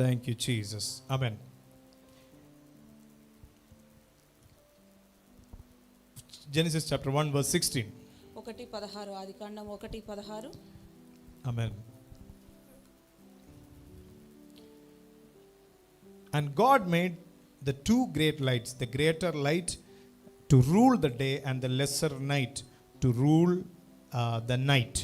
Thank you, Jesus. Amen. Genesis chapter 1 verse 16. 1:16 Adikandam 1:16. Amen. And God made the two great lights, the greater light to rule the day and the lesser night to rule the night.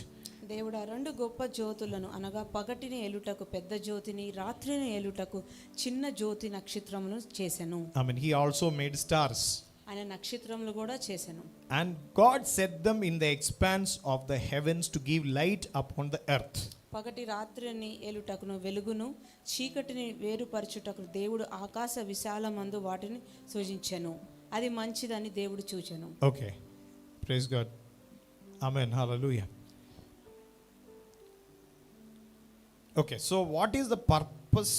దేవుడు ఆ రెండు గొప్ప జ్యోతులను అనగా పగటిని ఏలుటకు పెద్ద జ్యోతిని, రాత్రిని ఏలుటకు చిన్న జ్యోతి నక్షత్రమును చేసెను. I mean, he also made stars. ఆయన నక్షత్రములు కూడా చేసెను. And God set them in the expanse of the heavens to give light upon the earth. పగటి రాత్రిని ఏలుటకును వెలుగును చీకటిని వేరుపరచుటకు దేవుడు ఆకాశ విశాలమందు వాటిని సృజించెను. అది మంచిదని దేవుడు చూచెను. Okay. Praise God. Amen. Hallelujah. Okay, so what is the purpose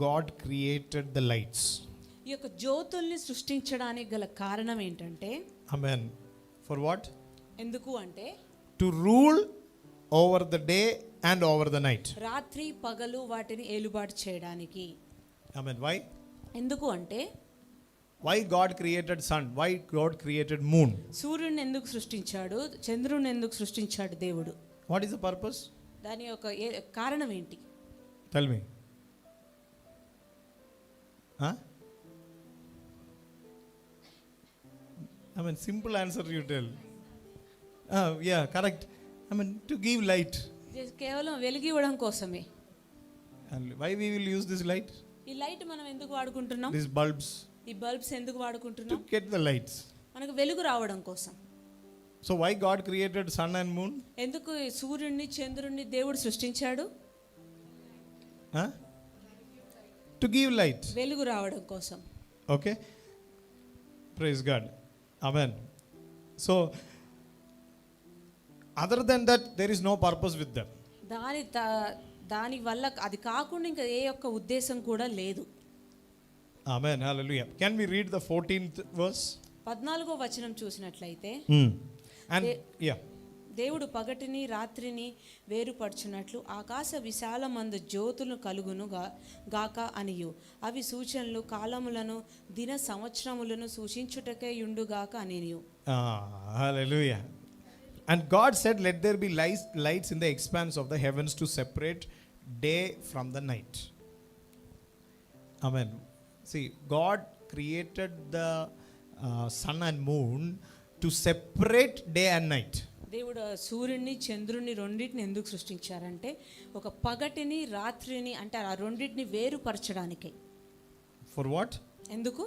God created the lights? ఈ యొక్క జ్యోతుల్ని సృష్టించడానికి గల కారణం ఏంటంటే, Amen. For what? ఎందుకు అంటే To rule over the day and over the night. రాత్రి పగలు వాటిని ఏలుబాటు చేయడానికి. Amen. Why? ఎందుకు అంటే Why God created sun? Why God created moon? సూర్యుని ఎందుకు సృష్టించాడు, చంద్రుని ఎందుకు సృష్టించాడు దేవుడు? What is the purpose? దాని యొక్క కారణం ఏంటి? Tell me. Huh? I mean, simple answer you tell. Yeah, correct. I mean, to give light. కేవలం వెలుగు ఇవ్వడం కోసమే. And why we will use this light? ఈ లైట్ మనం ఎందుకు వాడుకుంటున్నాం? These bulbs. ఈ బల్బ్స్ ఎందుకు To వాడుకుంటున్నాం? get the lights. మనకు వెలుగు రావడం కోసం. So why God created sun and moon? ఎందుకు ఈ సూర్యుడిని చంద్రుడిని దేవుడు సృష్టించాడు? Huh? To give light. వెలుగు రావడం కోసం. Okay. Praise God. Amen. So other than that there is no purpose with them. దాని వల్ల అది కాకుండా ఇంకా ఏ యొక్క ఉద్దేశం కూడా లేదు. Amen. Hallelujah. Can we read the 14th verse? 14వ వచనం చూసినట్లయితే, And yeah. దేవుడు పగటిని రాత్రిని వేరుపరచునట్లు ఆకాశ విశాలమందు జ్యోతులు కలుగును గాక అనియు, అవి సూచనలు కాలములను దిన సంవత్సరములను సూచించుటకే యుండుగాక అనియు. Hallelujah. And God said, let there be lights in the expanse of the heavens to separate day from the night. Amen. See, God created the sun and moon to separate day and night. దేవుడు సూర్యుడిని చంద్రుడిని రెండింటిని ఎందుకు సృష్టించారంటే, ఒక పగటిని రాత్రిని అంటే ఆ రెండింటిని వేరుపరచడానికి. For what? ఎందుకు?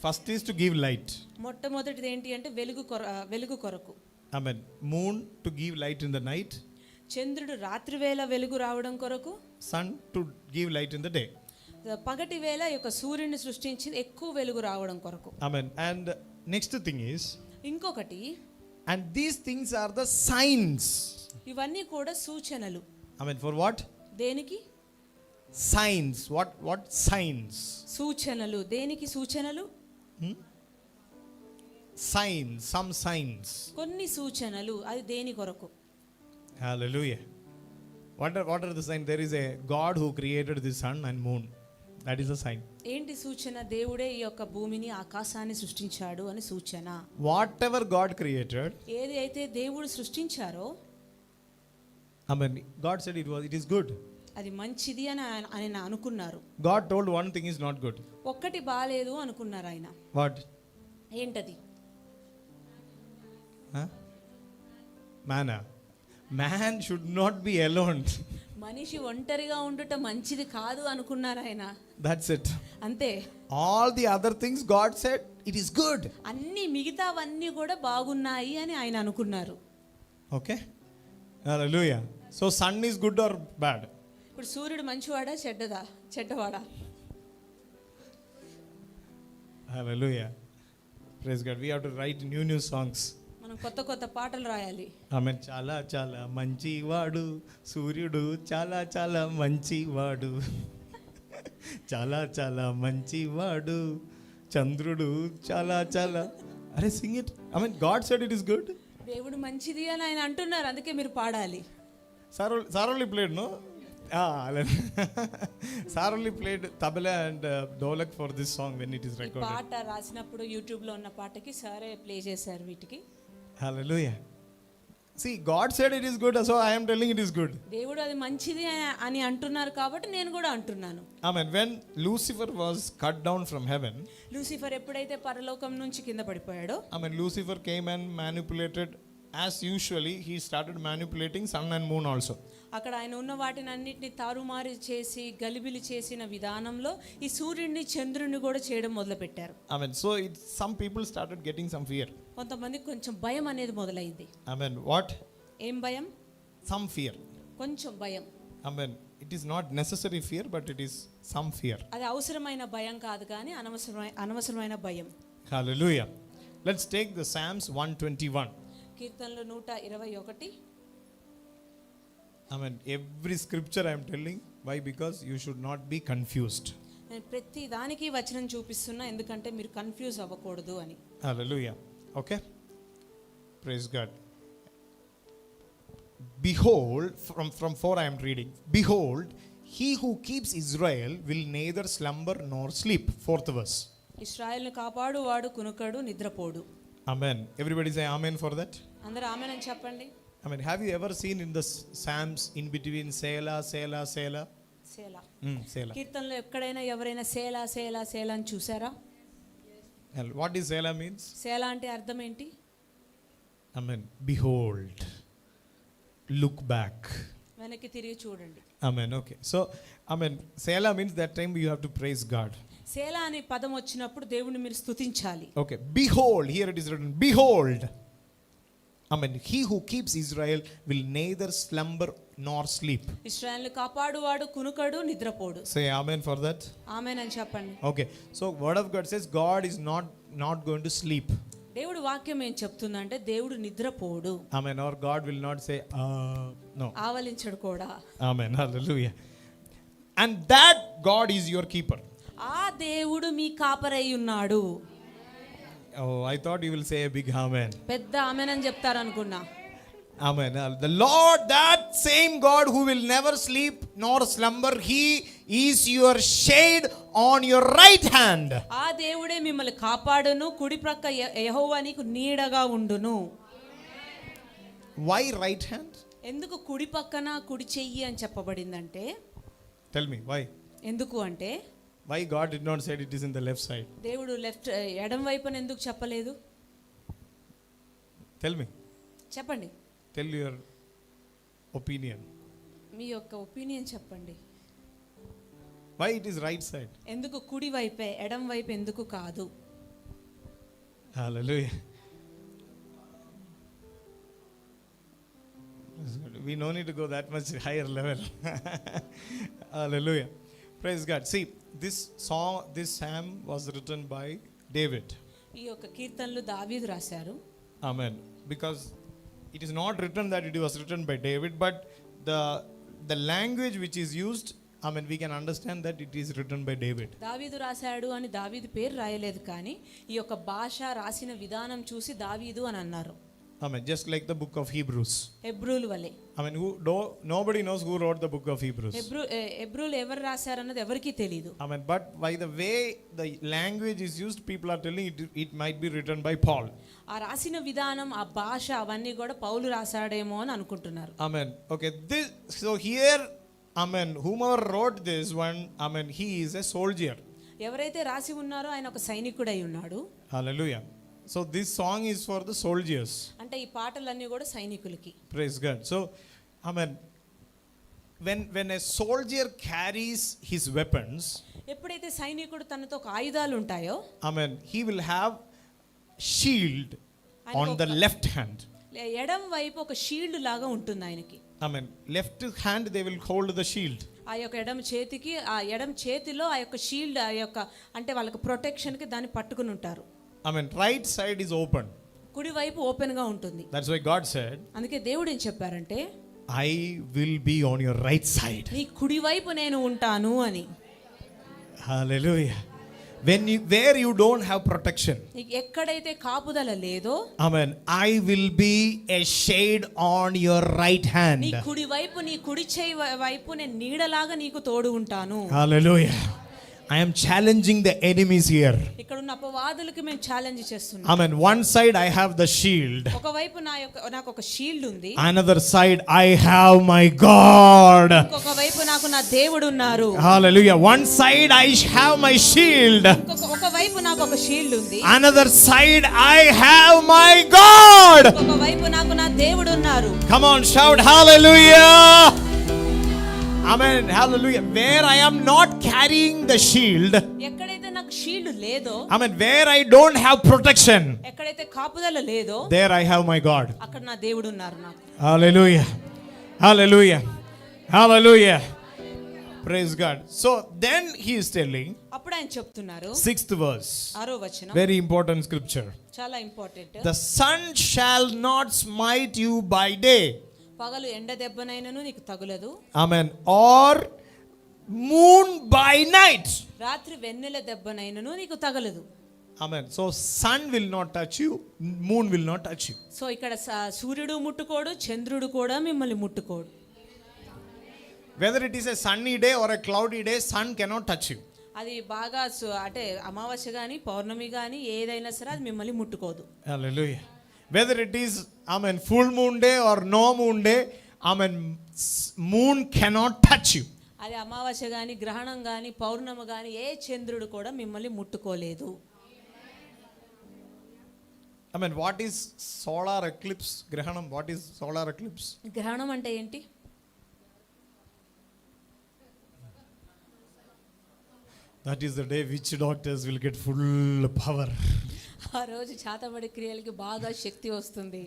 First is to give light. మొట్టమొదటిది ఏంటి అంటే వెలుగు కొరకు. Amen. Moon to give light in the night. చంద్రుడు రాత్రి వేళ వెలుగు రావడం కొరకు. Sun to give light in the day. పగటి వేళ యొక్క సూర్యుని సృష్టించి ఎక్కువ వెలుగు రావడం కొరకు. Amen. And next thing is, ఇంకొకటి, and these things are the signs. ఇవన్నీ కూడా సూచనలు. Amen. For what? దేనికి? Signs. What signs? సూచనలు. దేనికి సూచనలు? Signs. Some signs. కొన్ని సూచనలు. అది దేని కొరకు? Hallelujah. What are the signs? There is a God who created the sun and moon. That is a sign. ఏంటి సూచన? దేవుడే ఈ యొక్క భూమిని ఆకాశాన్ని సృష్టించాడు అని సూచన. Whatever God created, ఏది అయితే దేవుడు సృష్టించారో, Amen, God said it is good. అది మంచిది అని ఆయన అనుకున్నారు. God told one thing is not good. ఒక్కటి బాలేదు అనుకున్నారు ఆయన. What? ఏంటది? Huh? Manna. Man should not be alone. మనిషి ఒంటరిగా ఉండుట మంచిది కాదు అనుకున్నారు ఆయన. That's it. అంతే. All the other things God said it is good. అన్ని మిగతావన్నీ కూడా బాగున్నాయి అని ఆయన అనుకున్నారు. Okay. Hallelujah. So sun is good or bad? ఇప్పుడు సూర్యుడు మంచివాడా చెడ్డవాడా? Hallelujah. Praise God. We have to write new songs. మనం కొత్త పాటలు రాయాలి. ఆమె చాలా చాలా మంచివాడు సూర్యుడు, చాలా చాలా మంచివాడు, చాలా చాలా మంచివాడు చంద్రుడు, చాలా చాలా. అరే sing it. I mean God said it is good. దేవుడు మంచిది అని ఆయన అంటున్నారు, అందుకే మీరు పాడాలి. Sir only played no sir only played tabla and dholak for this song when it is ఈ రికార్డెడ్. పాట రాసినప్పుడు యూట్యూబ్లో ఉన్న పాటకి సరే ప్లే చేశారు వీటికి. Hallelujah. See, God said it is good, so I am telling it is good. దేవుడు అది మంచిది అని అంటున్నారు కాబట్టి నేను కూడా అంటున్నాను. Amen. When Lucifer was cut down from heaven, Lucifer ఎప్పుడైతే పరలోకం నుంచి కింద పడిపోయాడో, Lucifer came and manipulated, as usually he started manipulating sun and moon also. అక్కడ ఆయన ఉన్న వాటిని అన్నిటిని తారుమారు చేసి గలిబిలి చేసిన విధానంలో ఈ సూర్యుడిని చంద్రుడిని కూడా చేయడం మొదలుపెట్టారు. So some people started getting some fear. కొంతమందికి కొంచెం భయం అనేది మొదలైంది. What? ఏం భయం? Some fear. కొంచెం భయం. It is not necessary fear, but it is some fear. అది అవసరమైన భయం కాదు కానీ అనవసరమైన భయం. Hallelujah. Let's take the Psalms 121. కీర్తనలు 121. Every scripture I am telling. Why? Because you should not be confused. నేను ప్రతి దానికి వచనం చూపిస్తున్నా ఎందుకంటే మీరు కన్ఫ్యూజ్ అవ్వకూడదు అని. Hallelujah. Okay. Praise God. Behold, from 4 I am reading. Behold, he who keeps Israel will neither slumber nor sleep. 4th verse. ఇశ్రాయేలును కాపాడు వాడు కునుకడు నిద్రపోడు. Amen. Everybody say amen for that. అందరూ ఆమేన్ అని చెప్పండి. Have you ever seen in the Psalms in between Selah, Selah, Selah? సేలా. Selah. కీర్తనలో ఎక్కడైనా ఎవరైనా సేలా సేలా సేలా అని చూసారా? What does Selah means? సేలా అంటే అర్థం ఏంటి? Behold. Look back. వెనక్కి తిరిగి చూడండి. Okay. So, Selah means that time you have to praise God. సేలా అనే పదం వచ్చినప్పుడు దేవుణ్ణి మీరు స్తుతించాలి. Okay. Behold, here it is written. Behold. He who keeps Israel will neither slumber nor sleep. ఇశ్రాయేలును కాపాడువాడు కునుకడు నిద్రపోడు. Say amen for that. ఆమేన్ అని చెప్పండి. Okay. So word of God says God is not going to sleep. దేవుడు వాక్యం ఏం చెప్తుందంటే దేవుడు నిద్రపోడు. Or God will not say no. ఆవలించడు కూడా. Amen. Hallelujah. And that God is your keeper. ఆ దేవుడు మీ కాపరై ఉన్నాడు. Oh, I thought you will say a big amen. పెద్ద ఆమేన్ అని చెప్తారు అనుకున్నా. Amen. The Lord, that same God who will never sleep nor slumber, he is your shade on your right hand. ఆ దేవుడే మిమ్మల్ని కాపాడును, కుడి ప్రక్క యెహోవా నీకు నీడగా ఉండును. Why right hand? ఎందుకు కుడి పక్కన కుడి చెయ్యి అని చెప్పబడిందంటే? Tell me why. ఎందుకు అంటే Why God did not say it is in the left side? దేవుడు ఎడం వైపున ఎందుకు చెప్పలేదు? Tell me. చెప్పండి. Tell your opinion. మీ యొక్క ఒపీనియన్ చెప్పండి. Why it is right side? ఎందుకు కుడి వైపే, ఎడం వైపు ఎందుకు కాదు? Hallelujah. We no need to go that much higher level. Hallelujah. Praise God. See, this psalm was written by David. ఈ యొక్క కీర్తనలు దావీదు రాశారు. Amen. Because it is not written that it was written by David, but the language which is used, we can understand that it is written by David. దావీదు రాశాడు అని దావీదు పేరు రాయలేదు కానీ ఈ యొక్క భాష రాసిన విధానం చూసి దావీదు అని అన్నారు. Just like the book of Hebrews. హెబ్రూలు వలె. Nobody knows who wrote the book of Hebrews. హెబ్రూలు ఎవరు రాశారన్నది ఎవరికీ తెలియదు. But by the way the language is used, people are telling it might be written by Paul. ఆ రాసిన విధానం, ఆ భాష అవన్నీ కూడా పౌలు రాశాడేమో అని అనుకుంటున్నారు. Okay. So here, whomever wrote this one, he is a soldier. ఎవరైతే రాసి ఉన్నారో ఆయన ఒక సైనికుడై ఉన్నాడు. Hallelujah. So this song is for the soldiers. అంటే ఈ పాటలన్నీ కూడా సైనికులకి. Praise God. So, when a soldier carries his weapons, ఎప్పుడైతే సైనికుడు తనతో ఒక ఆయుధాలు ఉంటాయో, he will have shield on the left hand. ఎడం వైపు ఒక షీల్డ్ లాగా ఉంటుంది ఆయనకి. Left hand they will hold the shield. ఆ యొక్క ఎడం చేతికి, ఆ ఎడం చేతిలో ఆ యొక్క షీల్డ్, ఆ యొక్క అంటే వాళ్ళకి ప్రొటెక్షన్ కి దాన్ని పట్టుకుని ఉంటారు. Right side is open. కుడి వైపు ఓపెన్ గా ఉంటుంది. That's why God said, అందుకే దేవుడు ఏం చెప్పారంటే, I will be on your right side. నీ కుడి వైపు నేను ఉంటాను అని. Hallelujah. where you don't have protection, నీకు ఎక్కడైతే కాపుదల లేదో, amen, I will be a shade on your right నీ hand. కుడి వైపు, నీ కుడి చేయి వైపు నేను నీడలాగా నీకు తోడు ఉంటాను. Hallelujah. I am challenging the enemies here. ఇక్కడ ఉన్న అపవాదులకి మేము ఛాలెంజ్ చేస్తున్నాం. Amen. One side I have the shield. ఒకవైపు నాకు ఒక షీల్డ్ ఉంది. Another side I have my God. ఇంకొక వైపు నాకు నా దేవుడు ఉన్నారు. Hallelujah. One side I have my shield. ఒక వైపు నాకు ఒక షీల్డ్ ఉంది. Another side I have my God. ఒక వైపు నాకు నా దేవుడు ఉన్నారు. Come on, shout hallelujah. Amen. Hallelujah. Where I am not carrying the shield, ఎక్కడైతే నాకు షీల్డ్ లేదో, amen, where I don't have protection, ఎక్కడైతే కాపుదల లేదో, there I have my God. అక్కడ నా దేవుడు ఉన్నారు నాకు. Hallelujah. Hallelujah. Hallelujah. Praise God. So then he is telling, అప్పుడు ఆయన చెప్తున్నారు, 6th verse, 6వ వచనం, very important scripture. చాలా important. The sun shall not smite you by day, పగలు ఎండ దెబ్బనైనను నీకు తగులదు. amen, or moon by night, రాత్రి వెన్నెల దెబ్బనైనను నీకు తగలదు. amen. So sun will not touch you, moon will not touch you. So ఇక్కడ సూర్యుడు ముట్టుకోడు, చంద్రుడు కూడా మిమ్మల్ని ముట్టుకోడు. Whether it is a sunny day or a cloudy day, sun cannot touch you. అది బాగా అంటే అమావాస్య కానీ పౌర్ణమి కానీ ఏదైనా సరే అది మిమ్మల్ని ముట్టుకోదు. Hallelujah. Whether it is, amen, full moon day or no moon day, amen, moon cannot touch you. అది అమావాస్య కానీ గ్రహణం కానీ పౌర్ణమి కానీ ఏ చంద్రుడు కూడా మిమ్మల్ని ముట్టుకోలేదు. Amen. What is solar eclipse? Grahanam. What is solar eclipse? గ్రహణం అంటే ఏంటి? That is the day witch doctors will get full power. ఆ రోజు చేతబడి క్రియలకి బాగా శక్తి వస్తుంది.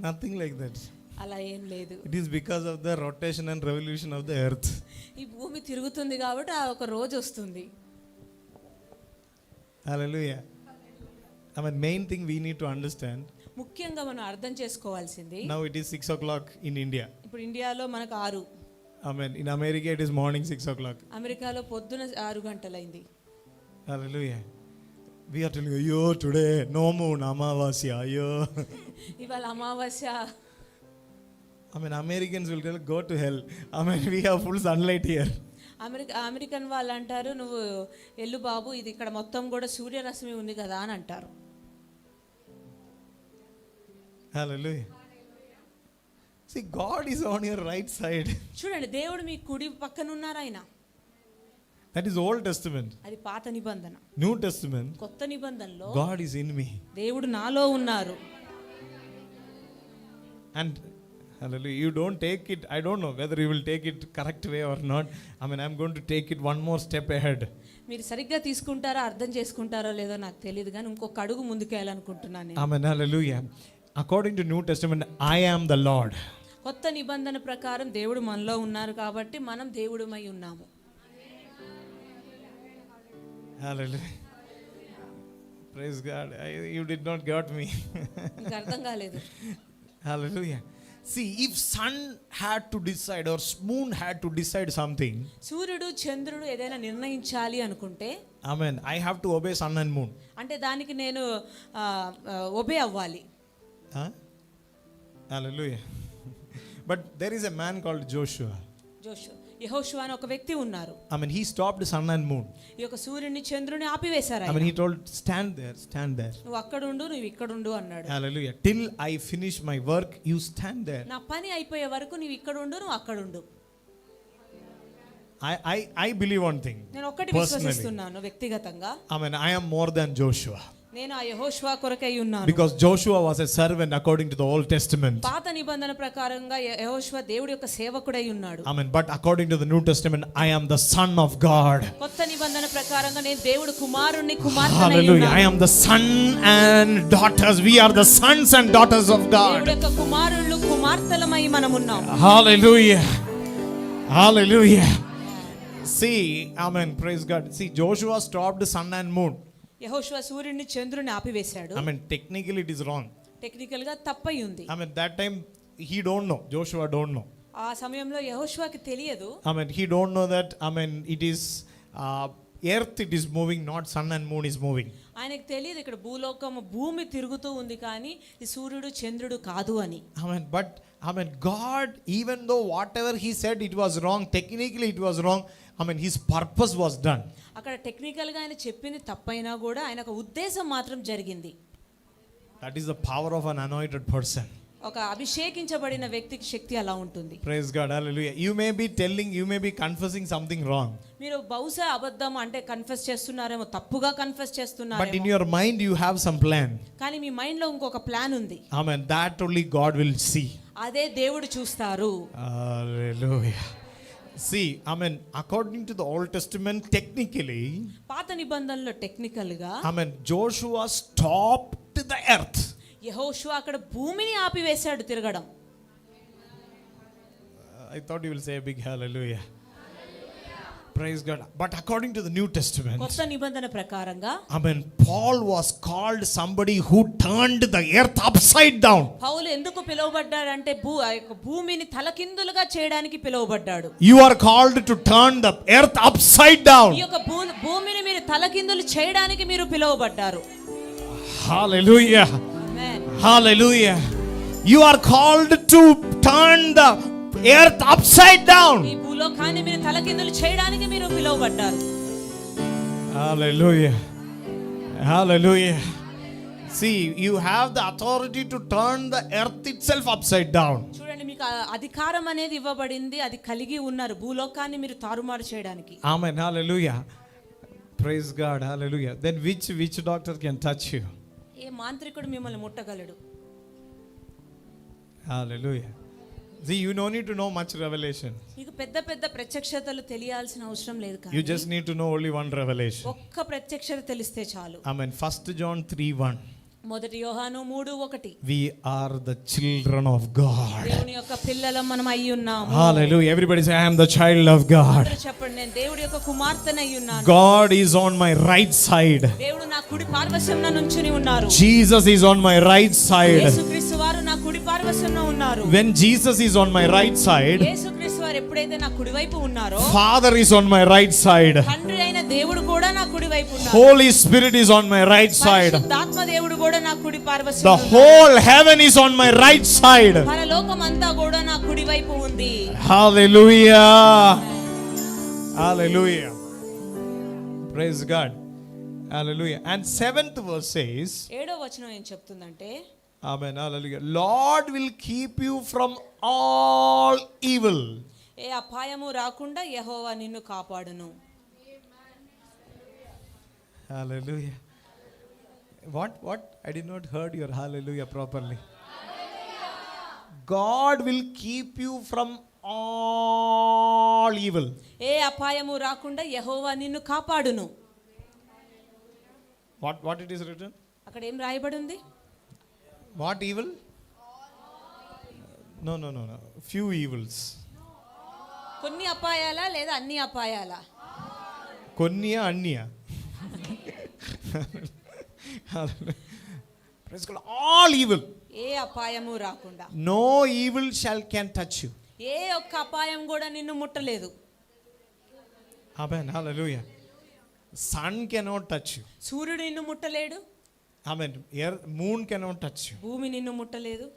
Nothing like that. అలా ఏం లేదు. It is because of the rotation and revolution of the earth. ఈ భూమి తిరుగుతుంది కాబట్టి ఆ ఒక రోజు వస్తుంది. Hallelujah. I mean, main thing we need to understand. ముఖ్యంగా మనం అర్థం చేసుకోవాల్సింది, Now it is 6 o'clock in India. ఇప్పుడు ఇండియాలో మనకు 6. Amen. In America it is morning 6 o'clock. అమెరికాలో పొద్దున 6 గంటలైంది. Hallelujah. We are telling you, today no moon, Amavasya, ayo. ఇవాళ అమావాస్య. I mean, Americans will tell, go to hell. I mean, we have full sunlight here. American వాళ్ళు అంటారు, నువ్వు ఎల్లు బాబు, ఇది ఇక్కడ మొత్తం కూడా సూర్యరశ్మి ఉంది కదా అని అంటారు. Hallelujah. See, God is on your right side. చూడండి, దేవుడు మీ కుడి పక్కన ఉన్నారు. ఆయన That is Old Testament. అది పాత నిబంధన. New Testament, కొత్త నిబంధనలో God is in me. దేవుడు నాలో ఉన్నారు. And hallelujah, you don't take it, I don't know whether you will take it correct way or not. I mean, I'm going to take it one more step ahead. మీరు సరిగ్గా తీసుకుంటారో అర్థం చేసుకుంటారో లేదో నాకు తెలియదు, కానీ ఇంకొక అడుగు ముందుకెళ్ళాలనుకుంటున్నాను నేను. Amen, hallelujah. According to New Testament, I am the Lord. కొత్త నిబంధన ప్రకారం దేవుడు మనలో ఉన్నారు కాబట్టి మనం దేవుడుమై ఉన్నాము. Hallelujah. Praise God. You did not got me. మీకు అర్థం కాలేదు. Hallelujah. See, if sun had to decide or moon had to decide something, సూర్యుడు చంద్రుడు ఏదైనా నిర్ణయించాలి అనుకుంటే, amen, I have to obey sun and moon. అంటే దానికి నేను ఒబే అవ్వాలి. Huh? Hallelujah. But there is a man called Joshua. యెహోషువ అనే ఒక వ్యక్తి ఉన్నారు. I mean, he stopped sun and moon. ఈ యొక్క సూర్యుని చంద్రుని ఆపివేశారు. I mean, he told, stand there, stand there. నువ్వు అక్కడ ఉండు, నువ్వు ఇక్కడ ఉండు అన్నాడు. Hallelujah. Till I finish my work, you stand there. నా పని అయిపోయే వరకు నువ్వు ఇక్కడ ఉండు, నువ్వు అక్కడ ఉండు. I believe one thing. నేను ఒక్కటి విశ్వసిస్తున్నాను వ్యక్తిగతంగా. I mean, I am more than Joshua. నేను ఆ యెహోషువ కొరకై ఉన్నాను. Because Joshua was a servant according to the Old Testament. పాత నిబంధన ప్రకారంగా యెహోషువ దేవుడి యొక్క సేవకుడై ఉన్నాడు. Amen. But according to the New Testament, I am the son of God. కొత్త నిబంధన ప్రకారంగా నేను దేవుడి కుమారుని కుమార్తెనై Hallelujah. ఉన్నాను. I am the son and daughters. We are the sons and daughters of God. దేవుడి యొక్క కుమారులు కుమార్తెలమై మనం ఉన్నాం. Hallelujah. Hallelujah. See, amen. Praise God. See, Joshua stopped the sun and moon. యెహోషువ సూర్యుని చంద్రుని ఆపివేశాడు. I mean, technically it is wrong. Technical గా తప్పై ఉంది. I mean, that time he don't know. Joshua don't know. ఆ సమయంలో యెహోషువకి తెలియదు. I mean, he don't know that. I mean, it is earth it is moving, not sun and moon is moving. ఆయనకు తెలియదు ఇక్కడ భూలోకము భూమి తిరుగుతూ ఉంది కానీ ఈ సూర్యుడు చంద్రుడు కాదు అని. But God, even though whatever he said it was wrong, technically it was wrong, his purpose was done. అక్కడ టెక్నికల్ గా ఆయన చెప్పింది తప్పైనా కూడా ఆయన ఒక ఉద్దేశం మాత్రం జరిగింది. That is the power of an anointed person. ఒక అభిషేకించబడిన వ్యక్తికి శక్తి అలా ఉంటుంది. Praise God, hallelujah. You may be confessing something wrong. మీరు బహుశా అబద్ధం అంటే కన్ఫెస్ చేస్తున్నారేమో, తప్పుగా confess చేస్తున్నారేమో. But in your mind you have some plan. కానీ మీ మైండ్ లో ఇంకొక ప్లాన్ ఉంది. That only God will see. అదే దేవుడు చూస్తారు. Hallelujah. See, according to the Old Testament, technically, పాత నిబంధనలో టెక్నికల్ గా, Joshua stopped the earth. యెహోషువ అక్కడ భూమిని ఆపివేశాడు తిరగడం. I thought you will say a big hallelujah. Praise God. But according to the New Testament, కొత్త నిబంధన ప్రకారంగా, Paul was called somebody who turned the earth upside down. పౌలు ఎందుకు పిలువబడ్డాడంటే భూమిని తలకిందులుగా చేయడానికి పిలువబడ్డాడు. You are called to turn the earth upside down. ఈ యొక్క భూమిని మీరు తలకిందులు చేయడానికి మీరు పిలువబడ్డారు. Hallelujah. Amen. Hallelujah. You are called to turn the earth upside down. ఈ భూలోకాన్ని మీరు తలకిందులు చేయడానికి మీరు పిలువబడ్డారు. Hallelujah. Hallelujah. See, you have the authority to turn the earth itself upside down. చూడండి, మీకు అధికారం అనేది ఇవ్వబడింది, అది కలిగి ఉన్నారు భూలోకాన్ని మీరు తారుమారు చేయడానికి. Amen. Hallelujah. Praise God. Hallelujah. Then which doctor can touch you? ఏ మాంత్రికుడు మిమ్మల్ని ముట్టగలడు? Hallelujah. See, you don't need to know much revelation. మీకు పెద్ద పెద్ద ప్రత్యక్షతలు తెలియాల్సిన అవసరం లేదు కానీ You just need to know only one revelation. ఒక్క ప్రత్యక్షత తెలిస్తే చాలు. 1 John 3:1. మొదటి యోహాను 3:1. We are the children of God. దేవుని యొక్క పిల్లలం మనం అయి ఉన్నాము. Hallelujah. Everybody say, I am the child of God. అందరూ చెప్పండి, నేను దేవుడి యొక్క కుమార్తెనై అయి ఉన్నాను. God is on my right side. దేవుడు నా కుడి పార్శ్వమున నుంచుని ఉన్నారు. Jesus is on my right side. యేసుక్రీస్తు వారు నా కుడి పార్శ్వమున ఉన్నారు. When Jesus is on my right side, యేసుక్రీస్తు వారు ఎప్పుడైతే నా కుడి వైపు ఉన్నారో, Father is on my right side. తండ్రి అయిన దేవుడు కూడా నా కుడి వైపు ఉన్నారు. Holy Spirit is on my right side. పరిశుద్ధాత్మ దేవుడు కూడా నా కుడి పార్శ్వమున The ఉన్నారు. whole heaven is on my right side. పరలోకం అంతా కూడా నా కుడి వైపు ఉంది. Hallelujah. Hallelujah. Praise God. Hallelujah. And 7th verse says, 7వ వచనం ఏం చెప్తుందంటే, Amen. Hallelujah. Lord will keep you from all evil. ఏ అపాయము రాకుండా యెహోవా నిన్ను కాపాడును. Hallelujah. What? I did not heard your hallelujah properly. God will keep you from all evil. ఏ అపాయము రాకుండా యెహోవా నిన్ను కాపాడును. What it is written? అక్కడ ఏం రాయబడి ఉంది? What evil? No. Few evils. కొన్ని అపాయాలా లేదా అన్ని అపాయాలా? కొన్నియా అన్నియా? Praise God. All evil. ఏ అపాయము రాకుండా. No evil can touch you. ఏ ఒక్క అపాయం కూడా నిన్ను ముట్టలేదు. Amen. Hallelujah. Sun cannot touch you. సూర్యుడు నిన్ను ముట్టలేడు. Amen. Moon cannot touch you. భూమి నిన్ను ముట్టలేదు.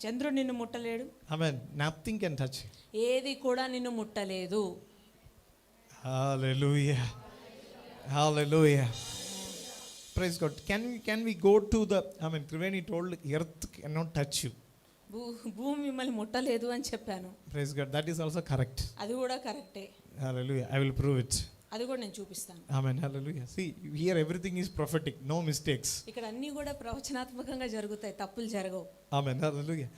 చంద్రుడు నిన్ను ముట్టలేడు. Amen. Nothing can touch you. ఏది కూడా నిన్ను ముట్టలేదు. Hallelujah. Hallelujah. Praise God. Can we go to the, Triveni told earth cannot touch you. భూమి మిమ్మల్ని ముట్టలేదు అని చెప్పాను. Praise God. That is also correct. అది కూడా కరెక్టే. Hallelujah. I will prove it. అది కూడా నేను చూపిస్తాను. Amen. Hallelujah. See, here everything is prophetic. No mistakes. ఇక్కడ అన్ని కూడా ప్రవచనాత్మకంగా జరుగుతాయి, తప్పులు జరగవు. Amen. Hallelujah.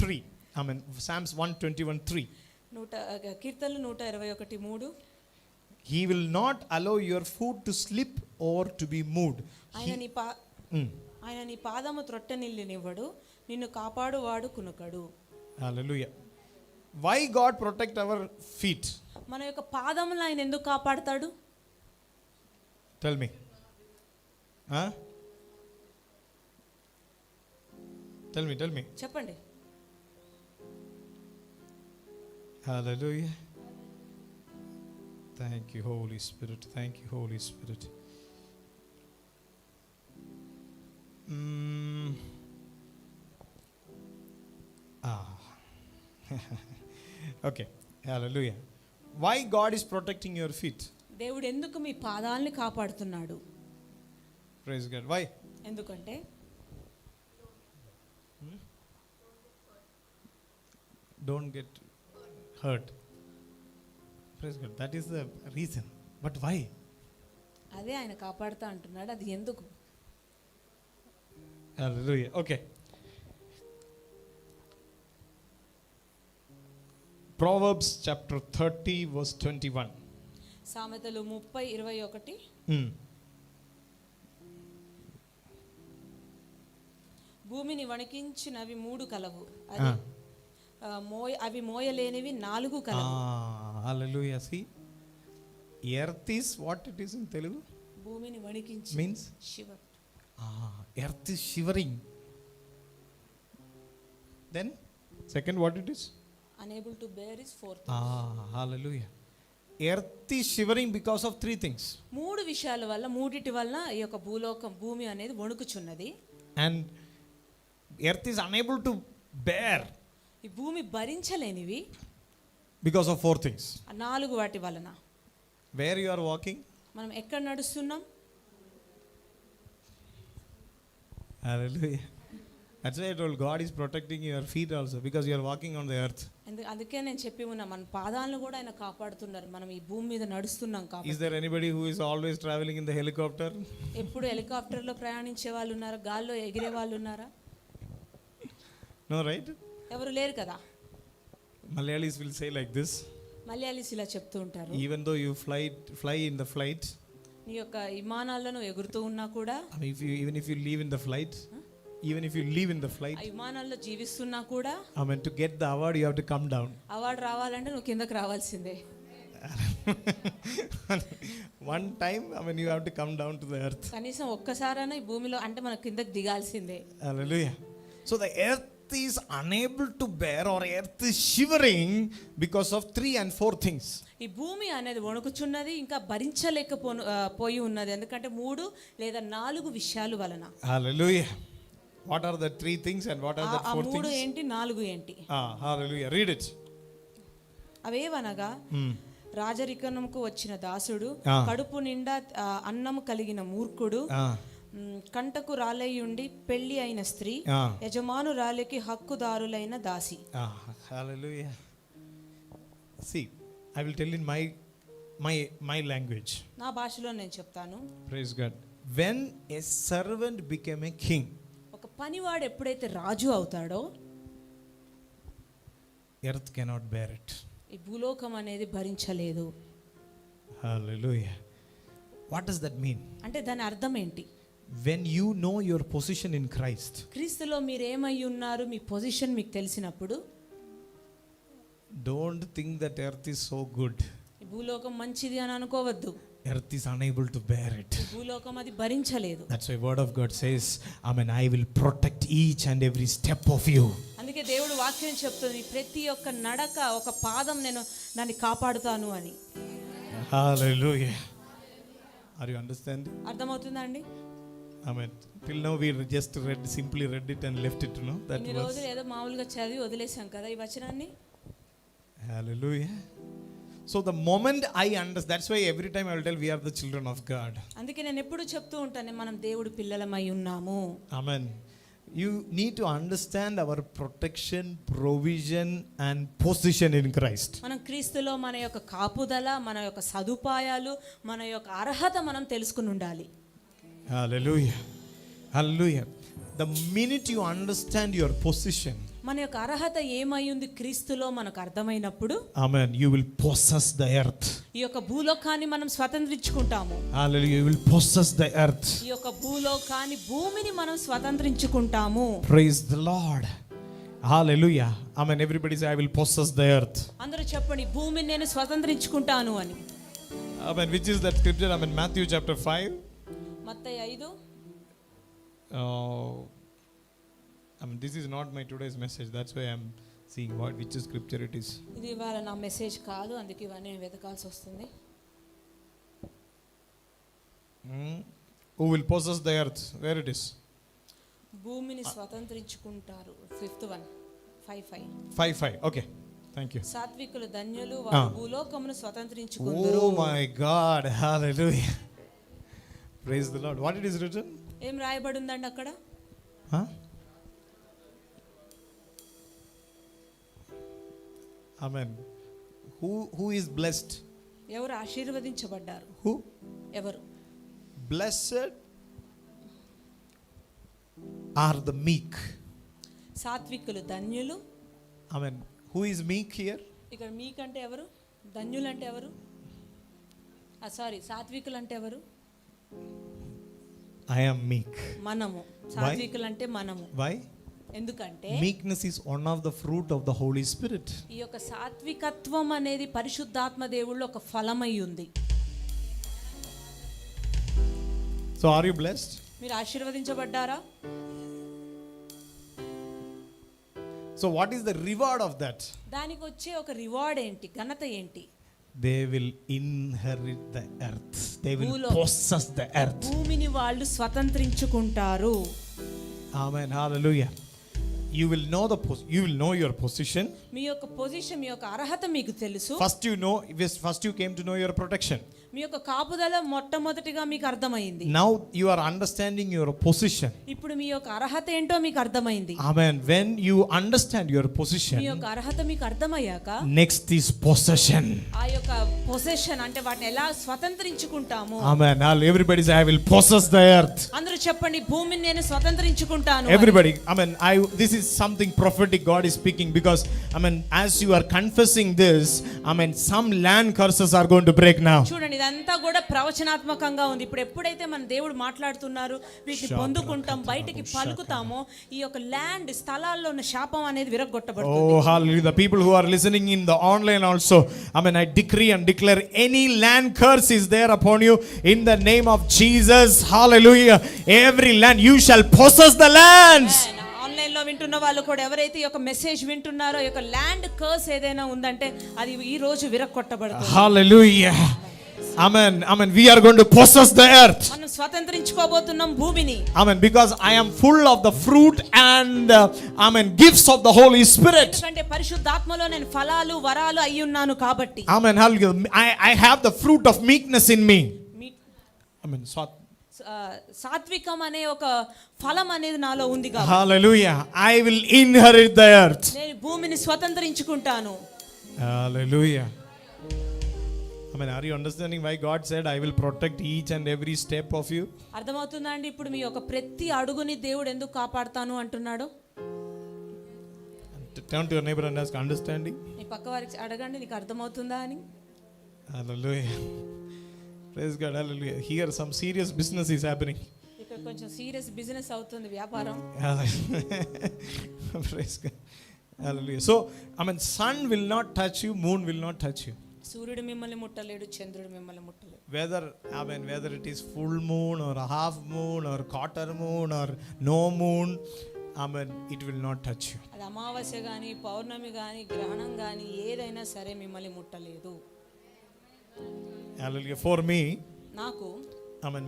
3. Amen. Psalms 121:3. కీర్తనలు 121:3. He will not allow your foot to slip or to be moved. ఆయన నీ పాదము త్రొట్టనిల్లినివ్వడు, నిన్ను కాపాడువాడు కునుకడు. Hallelujah. Why God protect our feet? మన యొక్క పాదములను ఆయన ఎందుకు కాపాడతాడు? Tell me. Tell me. చెప్పండి. Hallelujah. Thank you, Holy Spirit. Thank you, Holy Spirit. Okay. Hallelujah. Why God is protecting your feet? దేవుడు ఎందుకు మీ పాదాలని కాపాడుతున్నాడు? Praise God. Why? ఎందుకంటే Don't get hurt. Praise God. That is the reason. But why? అదే ఆయన కాపాడుతా అంటున్నాడు. అది ఎందుకు? Hallelujah. Okay. Proverbs chapter 30 verse 21. సామెతలు 30:21. భూమిని వణికించినవి 3 కలవు, అవి మోయలేనివి 4 కలవు. Hallelujah. See, earth is what it is in Telugu? భూమిని వణికించి Means Shiva. earth is shivering. Then second what it is? Unable to bear is 4th. Hallelujah. Earth is shivering because of 3 things. 3 విషయాల వల్ల, మూడిటి వల్ల ఈ యొక్క భూమి అనేది వణుకుచున్నది. And earth is unable to bear ఈ భూమి భరించలేనివి because of 4 things. 4 వాటి వలన. Where you are walking? మనం ఎక్కడ నడుస్తున్నాం? Hallelujah. That's why I told God is protecting your feet also because you are walking on the earth. అందుకే నేను చెప్పి ఉన్నా, మన పాదాలను కూడా ఆయన కాపాడుతున్నారు. మనం ఈ భూమి మీద నడుస్తున్నాం కాబట్టి. Is there anybody who is always traveling in the helicopter? ఎప్పుడు హెలికాప్టర్లో ప్రయాణించే వాళ్ళు ఉన్నారా? గాల్లో ఎగిరే వాళ్ళు ఉన్నారా? No, right? ఎవరు లేరు కదా. Malayalis will say like this. Malayalis ఇలా చెప్తూ ఉంటారు. Even though you fly in the flight, నీ యొక్క విమానాల్లో నువ్వు ఎగురుతూ ఉన్నా కూడా, I mean, even if you live in the flight, ఆ విమానాల్లో జీవిస్తున్నా కూడా, I mean, to get the award you have to come down. Award రావాలంటే నువ్వు కిందకి రావాల్సిందే. One time, I mean, you have to come down to the earth. కనీసం ఒక్కసారైనా ఈ భూమిలో అంటే మనం కిందకి దిగాల్సిందే. Hallelujah. So the earth is unable to bear, or earth is shivering because of 3 and 4 things. ఈ భూమి అనేది వణుకుచున్నది, ఇంకా పోయి ఉన్నది. ఎందుకంటే 3 లేదా 4 విషయాల వలన. Hallelujah. What are the 3 things and what are the 4 things? 3 ఏంటి, 4 ఏంటి? Hallelujah. Read it. అవేవనగా, రాజరికముకు వచ్చిన దాసుడు, కడుపు నిండా అన్నము కలిగిన మూర్ఖుడు, కంటకు రాలయ్యుండి పెళ్లి అయిన స్త్రీ, యజమానురాలికి హక్కుదారులైన దాసి. Hallelujah. See, I will tell in my language. నా భాషలో నేను చెప్తాను. Praise God. When a servant became a king, ఒక పనివాడు ఎప్పుడైతే రాజు అవుతాడో, earth cannot bear it. ఈ భూలోకం అనేది భరించలేదు. Hallelujah. What does that mean? అంటే దాని అర్థం ఏంటి? When you know your position in Christ, క్రీస్తులో మీరు ఏమై ఉన్నారు, మీ పొజిషన్ మీకు తెలిసినప్పుడు, don't think that earth is so good. ఈ భూలోకం మంచిది అని అనుకోవద్దు. Earth is unable to bear it. ఈ భూలోకం అది భరించలేదు. That's why word of God says, Amen, I will protect each and every step of you. అందుకే దేవుడు వాక్యం చెప్తుంది, ప్రతి ఒక్క నడక, ఒక పాదం నేను దాన్ని కాపాడుతాను అని. Hallelujah. Are you understand? అర్థమవుతుందా అండి? Amen. Till now we just simply read it and left it, that ఇన్ని రోజులు ఏదో మామూలుగా చదివి వదిలేసాం కదా ఈ వచనాన్ని. Hallelujah. So the moment I understand, that's why every time I will tell we are the children of God. అందుకే నేను ఎప్పుడు చెప్తూ ఉంటాను, మనం దేవుడి పిల్లలమై ఉన్నాము. Amen. You need to understand our protection, provision and position in Christ. మనం క్రీస్తులో మన యొక్క కాపుదల, మన యొక్క సదుపాయాలు, మన యొక్క అర్హత మనం తెలుసుకుని ఉండాలి. Hallelujah. Hallelujah. The minute you understand your position, మన యొక్క అర్హత ఏమై ఉంది క్రీస్తులో మనకు అర్థమైనప్పుడు, Amen, you will possess the earth. ఈ యొక్క భూలోకాన్ని మనం స్వతంత్రించుకుంటాము. Hallelujah. You will possess the earth. ఈ యొక్క భూమిని మనం స్వతంత్రించుకుంటాము. Praise the Lord. Hallelujah. Amen. Everybody say, I will possess the earth. అందరూ చెప్పండి, భూమిని నేను స్వతంత్రించుకుంటాను అని. Amen. Which is that scripture? Amen. Matthew chapter 5. Mattayi 5. This is not my today's message. That's why I'm seeing which scripture it is. ఇది ఇవాళ నా message కాదు, అందుకే ఇవన్నీ వెతకాల్సి వస్తుంది. Who will possess the earth? Where it is? భూమిని స్వతంత్రించుకుంటారు. 5th one 5:5. 5:5. Okay. Thank you. సాత్వికులు ధన్యులు, వారు భూలోకమును స్వతంత్రించుకుందురు. Oh my God. Hallelujah. Praise the Lord. What it is written? ఏం రాయబడి ఉందండి అక్కడ? Huh? Amen. Who is blessed? ఎవరు ఆశీర్వదించబడ్డారు? Who? ఎవరు? Blessed are the meek. సాత్వికులు ధన్యులు. Amen. Who is meek here? ఇక్కడ మీక్ అంటే ఎవరు? ధన్యులు అంటే ఎవరు? సాత్వికులు అంటే ఎవరు? I am meek. మనము. సాత్వికులు అంటే మనము. Why? ఎందుకంటే Meekness is one of the fruit of the Holy Spirit. ఈ యొక్క సాత్వికత్వం అనేది పరిశుద్ధాత్మ దేవుళ్ళో ఒక ఫలమై ఉంది. So are you blessed? మీరు ఆశీర్వదించబడ్డారా? So what is the reward of that? దానికి వచ్చే ఒక రివార్డ్ ఏంటి? ఘనత ఏంటి? They will inherit the earth. They will possess the earth. భూమిని వాళ్ళు స్వతంత్రించుకుంటారు. Amen. Hallelujah. You will know your position. మీ యొక్క పొజిషన్, మీ యొక్క అర్హత మీకు తెలుసు. First you came to know your protection. మీ యొక్క కాపుదల మొట్టమొదటిగా మీకు అర్థమైంది. Now you are understanding your position. ఇప్పుడు మీ యొక్క అర్హత ఏంటో మీకు అర్థమైంది. Amen. When you understand your position, మీ యొక్క అర్హత మీకు అర్థమయ్యాక next is possession. ఆ యొక్క పొసెషన్ అంటే వాటిని ఎలా స్వతంత్రించుకుంటాము. Amen. Everybody say, I will possess the earth. అందరూ చెప్పండి, భూమిని నేను స్వతంత్రించుకుంటాను. Everybody. Amen. This is something prophetic God is speaking, because as you are confessing this, some land curses are going to break now. చూడండి, ఇదంతా కూడా ప్రవచనాత్మకంగా ఉంది. ఇప్పుడు ఎప్పుడైతే మన దేవుడు మాట్లాడుతున్నారు, వీటిని పొందుకుంటాం, బయటికి పలుకుతామో, ఈ యొక్క ల్యాండ్ స్థలాల్లో ఉన్న శాపం అనేది విరగొట్టబడుతుంది. Oh hallelujah. The people who are listening in the online also, I decree and declare, any land curse is there upon you in the name of Jesus. Hallelujah. Every land you shall possess the lands. Online లో వింటున్న వాళ్ళు కూడా ఎవరైతే ఈ యొక్క message వింటున్నారో, ఈ యొక్క ల్యాండ్ కర్స్ ఏదైనా ఉందంటే అది ఈ రోజు విరగొట్టబడుతుంది. Hallelujah. Amen. We are going to possess the earth. మనం స్వతంత్రించుకోబోతున్నాం భూమిని. Amen. Because I am full of the fruit and gifts of the Holy Spirit. ఎందుకంటే పరిశుద్ధాత్మలో నేను ఫలాలు వరాలు అయి ఉన్నాను కాబట్టి. Amen. Hallelujah. I have the fruit of meekness in me. Amen. సాత్వికం అనే ఒక ఫలం అనేది నాలో ఉంది కాబట్టి. Hallelujah. I will inherit the earth. నేను భూమిని స్వతంత్రించుకుంటాను. Hallelujah. Are you understanding why God said, I will protect each and every step of you? అర్థమవుతుందా అండి ఇప్పుడు మీ యొక్క ప్రతి అడుగుని దేవుడు ఎందుకు కాపాడుతాను అంటున్నాడు? Turn to your neighbor and ask, understanding? మీ పక్క వారికి అడగండి, నీకు అర్థమవుతుందా అని. Hallelujah. Praise God. Hallelujah. Here some serious business is happening. ఇక్కడ కొంచెం సీరియస్ బిజినెస్ అవుతుంది, వ్యాపారం. Praise God. Hallelujah. So, sun will not touch you, moon will not touch you. సూర్యుడు మిమ్మల్ని ముట్టలేడు, చంద్రుడు మిమ్మల్ని ముట్టలేడు. Whether it is full moon or a half moon or quarter moon or no moon, it will not touch you. అది అమావాస్య గాని, పౌర్ణమి గాని, గ్రహణం గాని ఏదైనా సరే మిమ్మల్ని ముట్టలేదు. Hallelujah. For me, నాకు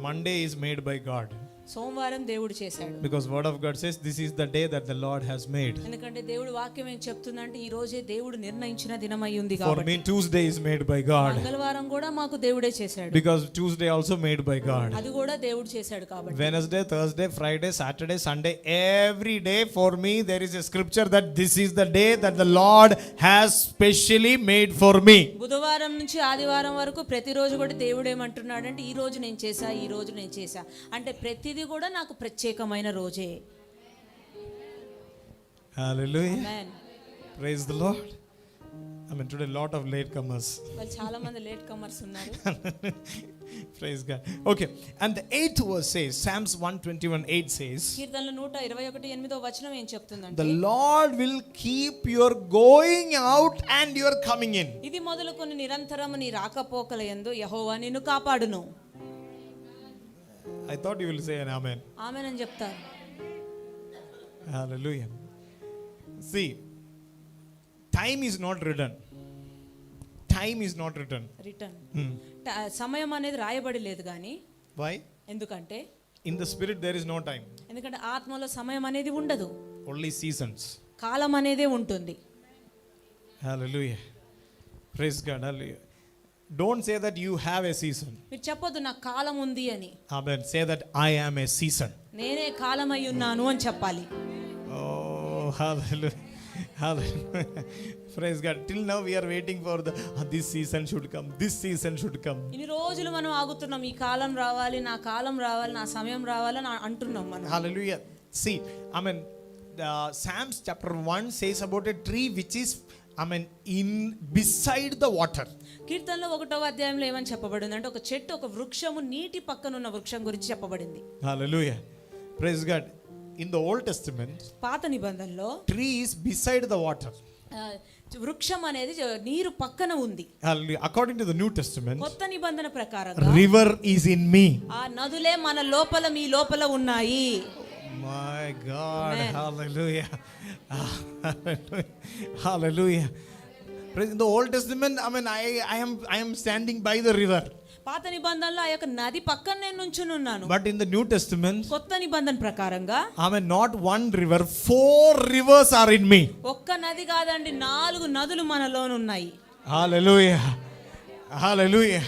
Monday is made by God. సోమవారం దేవుడు చేశాడు. Because word of God says, this is the day that the Lord has made. ఎందుకంటే దేవుడు వాక్యం ఏం చెప్తుందంటే ఈ రోజే దేవుడు నిర్ణయించిన దినమై ఉంది కాబట్టి. For me Tuesday is made by God. మంగళవారం కూడా మాకు దేవుడే చేశాడు. Because Tuesday also made by God. అది కూడా దేవుడు చేశాడు కాబట్టి. Wednesday, Thursday, Friday, Saturday, Sunday, every day for me there is a scripture that this is the day that the Lord has specially made for me. బుధవారం నుంచి ఆదివారం వరకు ప్రతిరోజు కూడా దేవుడు ఏమంటున్నాడంటే ఈ రోజు నేను చేశా, ఈ రోజు నేను చేశా అంటే ప్రతిదీ కూడా నాకు ప్రత్యేకమైన రోజే. Hallelujah. Amen. Praise the Lord. Today lot of late comers. వాళ్ళు చాలా మంది లేట్ కమర్స్ ఉన్నారు. Praise God. Okay. And the 8th verse says, Psalms 121:8 says, కీర్తనలు 121:8వ వచనం ఏం చెప్తుందంటే, the Lord will keep your going out and your coming in. ఇది మొదలుకొని నిరంతరము నీ రాకపోకల యందు యెహోవా నిన్ను కాపాడును. I thought you will say an amen. ఆమేన్ అని చెప్తారు. Hallelujah. See, time is not written. Time is not written. Return సమయం అనేది రాయబడి లేదు కానీ Why? ఎందుకంటే In the spirit there is no time. ఎందుకంటే ఆత్మలో సమయం అనేది ఉండదు, Only seasons. కాలం అనేదే ఉంటుంది. Hallelujah. Praise God. Hallelujah. Don't say that you have a season. మీరు చెప్పొద్దు నాకు కాలం ఉంది అని. Amen. Say that I am a season. నేనే కాలం అయి ఉన్నాను అని చెప్పాలి. Oh, hallelujah. Hallelujah. Praise God. Till now we are waiting for this season should come. This season should come. ఇన్ని రోజులు మనం ఆగుతున్నాం, ఈ కాలం రావాలి, నా కాలం రావాలి, నా సమయం రావాలి అని అంటున్నాం మనం. Hallelujah. See, Psalms chapter 1 says about a tree which is in beside the water. కీర్తనలో 1వ అధ్యాయంలో ఏమని చెప్పబడింది అంటే ఒక చెట్టు, ఒక వృక్షము నీటి పక్కన ఉన్న వృక్షం గురించి చెప్పబడింది. Hallelujah. Praise God. In the Old Testament, పాత నిబంధనలో tree is beside the water. వృక్షం అనేది నీరు పక్కన ఉంది. Hallelujah. According to the New Testament, కొత్త నిబంధన ప్రకారంగా river is in me. ఆ నదులే మన లోపల, మీ లోపల ఉన్నాయి. My God. Amen. Hallelujah. Hallelujah. Praise. In the Old Testament, I am standing by the river. పాత నిబంధనలో ఆ యొక్క నది పక్కన నేను నుంచుని ఉన్నాను. But in the New Testament, కొత్త నిబంధన ప్రకారంగా not one river, 4 rivers are in me. ఒక్క నది కాదండి, 4 నదులు మనలోనున్నాయి. Hallelujah. Hallelujah.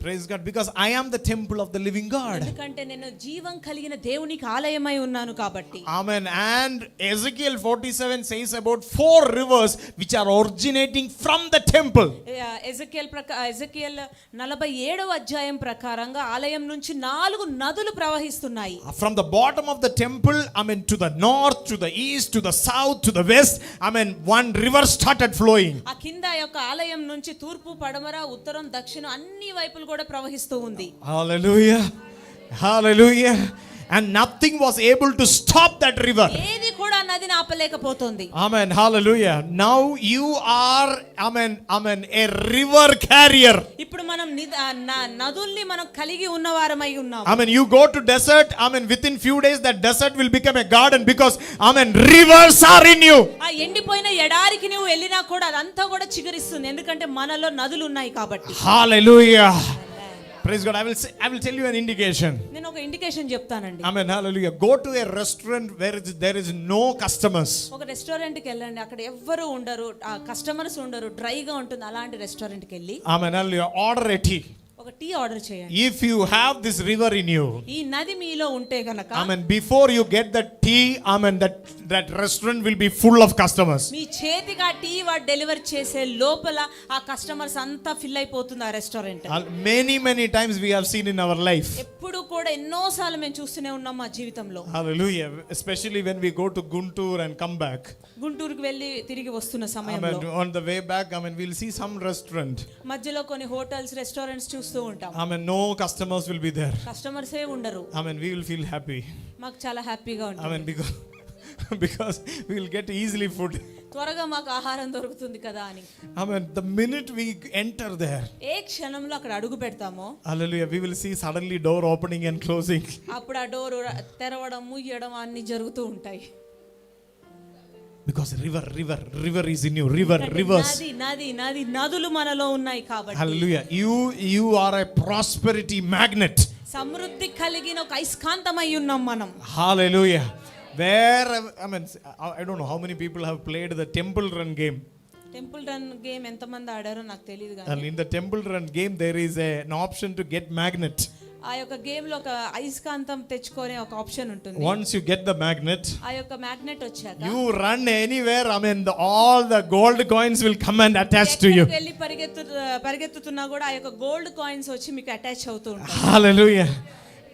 Praise God. Because I am the temple of the living God. ఎందుకంటే నేను జీవం కలిగిన దేవునికి ఆలయమై ఉన్నాను కాబట్టి. Amen. And Ezekiel 47 says about 4 rivers which are originating from the temple. Ezekiel 47వ అధ్యాయం ప్రకారంగా ఆలయం నుంచి 4 నదులు ప్రవహిస్తున్నాయి. From the bottom of the temple, to the north, to the east, to the south, to the west, one river started flowing. ఆ కింద యొక్క ఆలయం నుంచి తూర్పు, పడమర, ఉత్తరం, దక్షిణం అన్ని వైపులు కూడా ప్రవహిస్తూ ఉంది. Hallelujah. Hallelujah. And nothing was able to stop that river. ఏది కూడా నదిని ఆపలేకపోతుంది. Amen. Hallelujah. Now you are a river carrier. ఇప్పుడు మనం నదుల్ని మనం కలిగి ఉన్నవారమై ఉన్నాము. You go to desert, within few days that desert will become a garden because rivers are in you. ఆ ఎండిపోయిన ఎడారికి నువ్వు వెళ్ళినా కూడా అదంతా కూడా చిగురిస్తుంది, ఎందుకంటే మనలో నదులు ఉన్నాయి కాబట్టి. Hallelujah. Praise God. I will tell you an indication. నేను ఒక ఇండికేషన్ చెప్తానండి. Amen. Hallelujah. Go to a restaurant where there is no customers. ఒక రెస్టారెంట్ కి వెళ్ళండి, అక్కడ ఎవ్వరు ఉండరు, కస్టమర్స్ ఉండరు, డ్రైగా ఉంటుంది. అలాంటి రెస్టారెంట్ కి వెళ్ళి Amen. Hallelujah. Order a tea. ఒక టీ ఆర్డర్ చేయండి. If you have this river in you, ఈ నది మీలో ఉంటే గనక, before you get the tea, that restaurant will be full of customers. మీ చేతికి ఆ టీ వాడు డెలివర్ చేసే లోపల ఆ కస్టమర్స్ అంతా ఫిల్ అయిపోతుంది ఆ restaurant. Many times we have seen in our life. ఎప్పుడు కూడా ఎన్నోసార్లు మేము చూస్తూనే ఉన్నాం మా జీవితంలో. Hallelujah. Especially when we go to Guntur and come back. గుంటూరుకి వెళ్ళి తిరిగి వస్తున్న సమయంలో, on the way back, we'll see some restaurant. మధ్యలో కొన్ని హోటల్స్, రెస్టారెంట్స్ చూస్తూ ఉంటాం. No customers will be there. Customers ఏ ఉండరు. We will feel happy. మాకు చాలా హ్యాపీగా ఉంటుంది. Because we will get easily food. త్వరగా మాకు ఆహారం దొరుకుతుంది కదా అని. The minute we enter there, ఏ క్షణంలో అక్కడ అడుగు పెడతామో, hallelujah, we will see suddenly door opening and closing. అప్పుడు ఆ డోర్ తెరవడం, మూయడం అన్ని జరుగుతూ ఉంటాయి. Because river is in you. Rivers. నది నదులు మనలో ఉన్నాయి కాబట్టి. Hallelujah. You are a prosperity magnet. సమృద్ధి కలిగిన ఒక అయస్కాంతమై ఉన్నాం మనం. Hallelujah. Where I don't know how many people have played the Temple Run game. Temple run game ఎంతమంది ఆడారో నాకు తెలియదు కానీ, And in the Temple Run game there is an option to get magnet. ఆ యొక్క గేమ్ లో ఒక అయస్కాంతం తెచ్చుకునే ఒక ఆప్షన్ ఉంటుంది. Once you get the magnet, ఆ యొక్క మ్యాగ్నెట్ వచ్చాక you run anywhere, all the gold coins will come and attach to you. వెళ్ళి పరిగెత్తుతున్నా కూడా ఆ యొక్క గోల్డ్ కాయిన్స్ వచ్చి మీకు అటాచ్ అవుతూ ఉంటాయి. Hallelujah.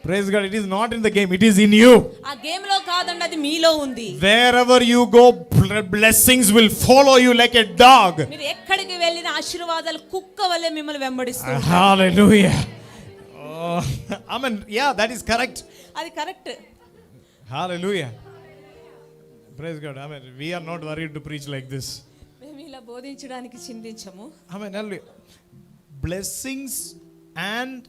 Praise God. It is not in the game, it is in you. ఆ గేమ్ లో కాదండి, అది మీలో ఉంది. Wherever you go, blessings will follow you like a dog. మీరు ఎక్కడికి వెళ్ళిన ఆశీర్వాదాలు కుక్క వలె మిమ్మల్ని వెంబడిస్తాయి. Hallelujah. Yeah, that is correct. అది correct. Hallelujah. Praise God. We are not worried to preach like this. మేము ఇలా బోధించడానికి చింతించము. Hallelujah. Blessings and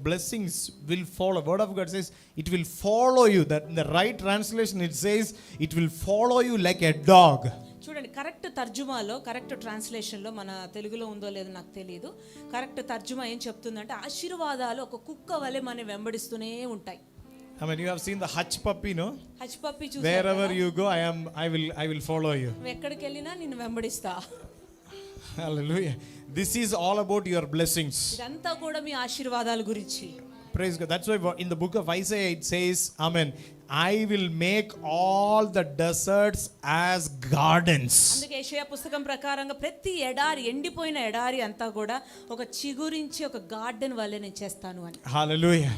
blessings will follow. Word of God says it will follow you. That in the right translation it says it will follow you like a dog. చూడండి, correct తర్జుమాలో, correct ట్రాన్స్లేషన్లో, మన తెలుగులో ఉందో లేదో నాకు తెలియదు, కరెక్ట్ తర్జుమా ఏం చెప్తుందంటే ఆశీర్వాదాలు ఒక కుక్క వలె మన వెంబడిస్తూనే ఉంటాయి. I mean, you have seen the hutch puppy, no? హచ్ puppy Wherever you go, I will follow you. నువ్వు ఎక్కడికి వెళ్ళినా నిన్ను వెంబడిస్తా. Hallelujah. This is all about your blessings. ఇదంతా కూడా మీ ఆశీర్వాదాల గురించి. Praise God. That's why in the book of Isaiah it says, Amen, I will make all the deserts as gardens. అందుకే యెషయా పుస్తకం ప్రకారంగా ప్రతి ఎడారి, ఎండిపోయిన ఎడారి అంతా కూడా ఒక చిగురించి ఒక గార్డెన్ వల్లే నేను చేస్తాను అని. Hallelujah.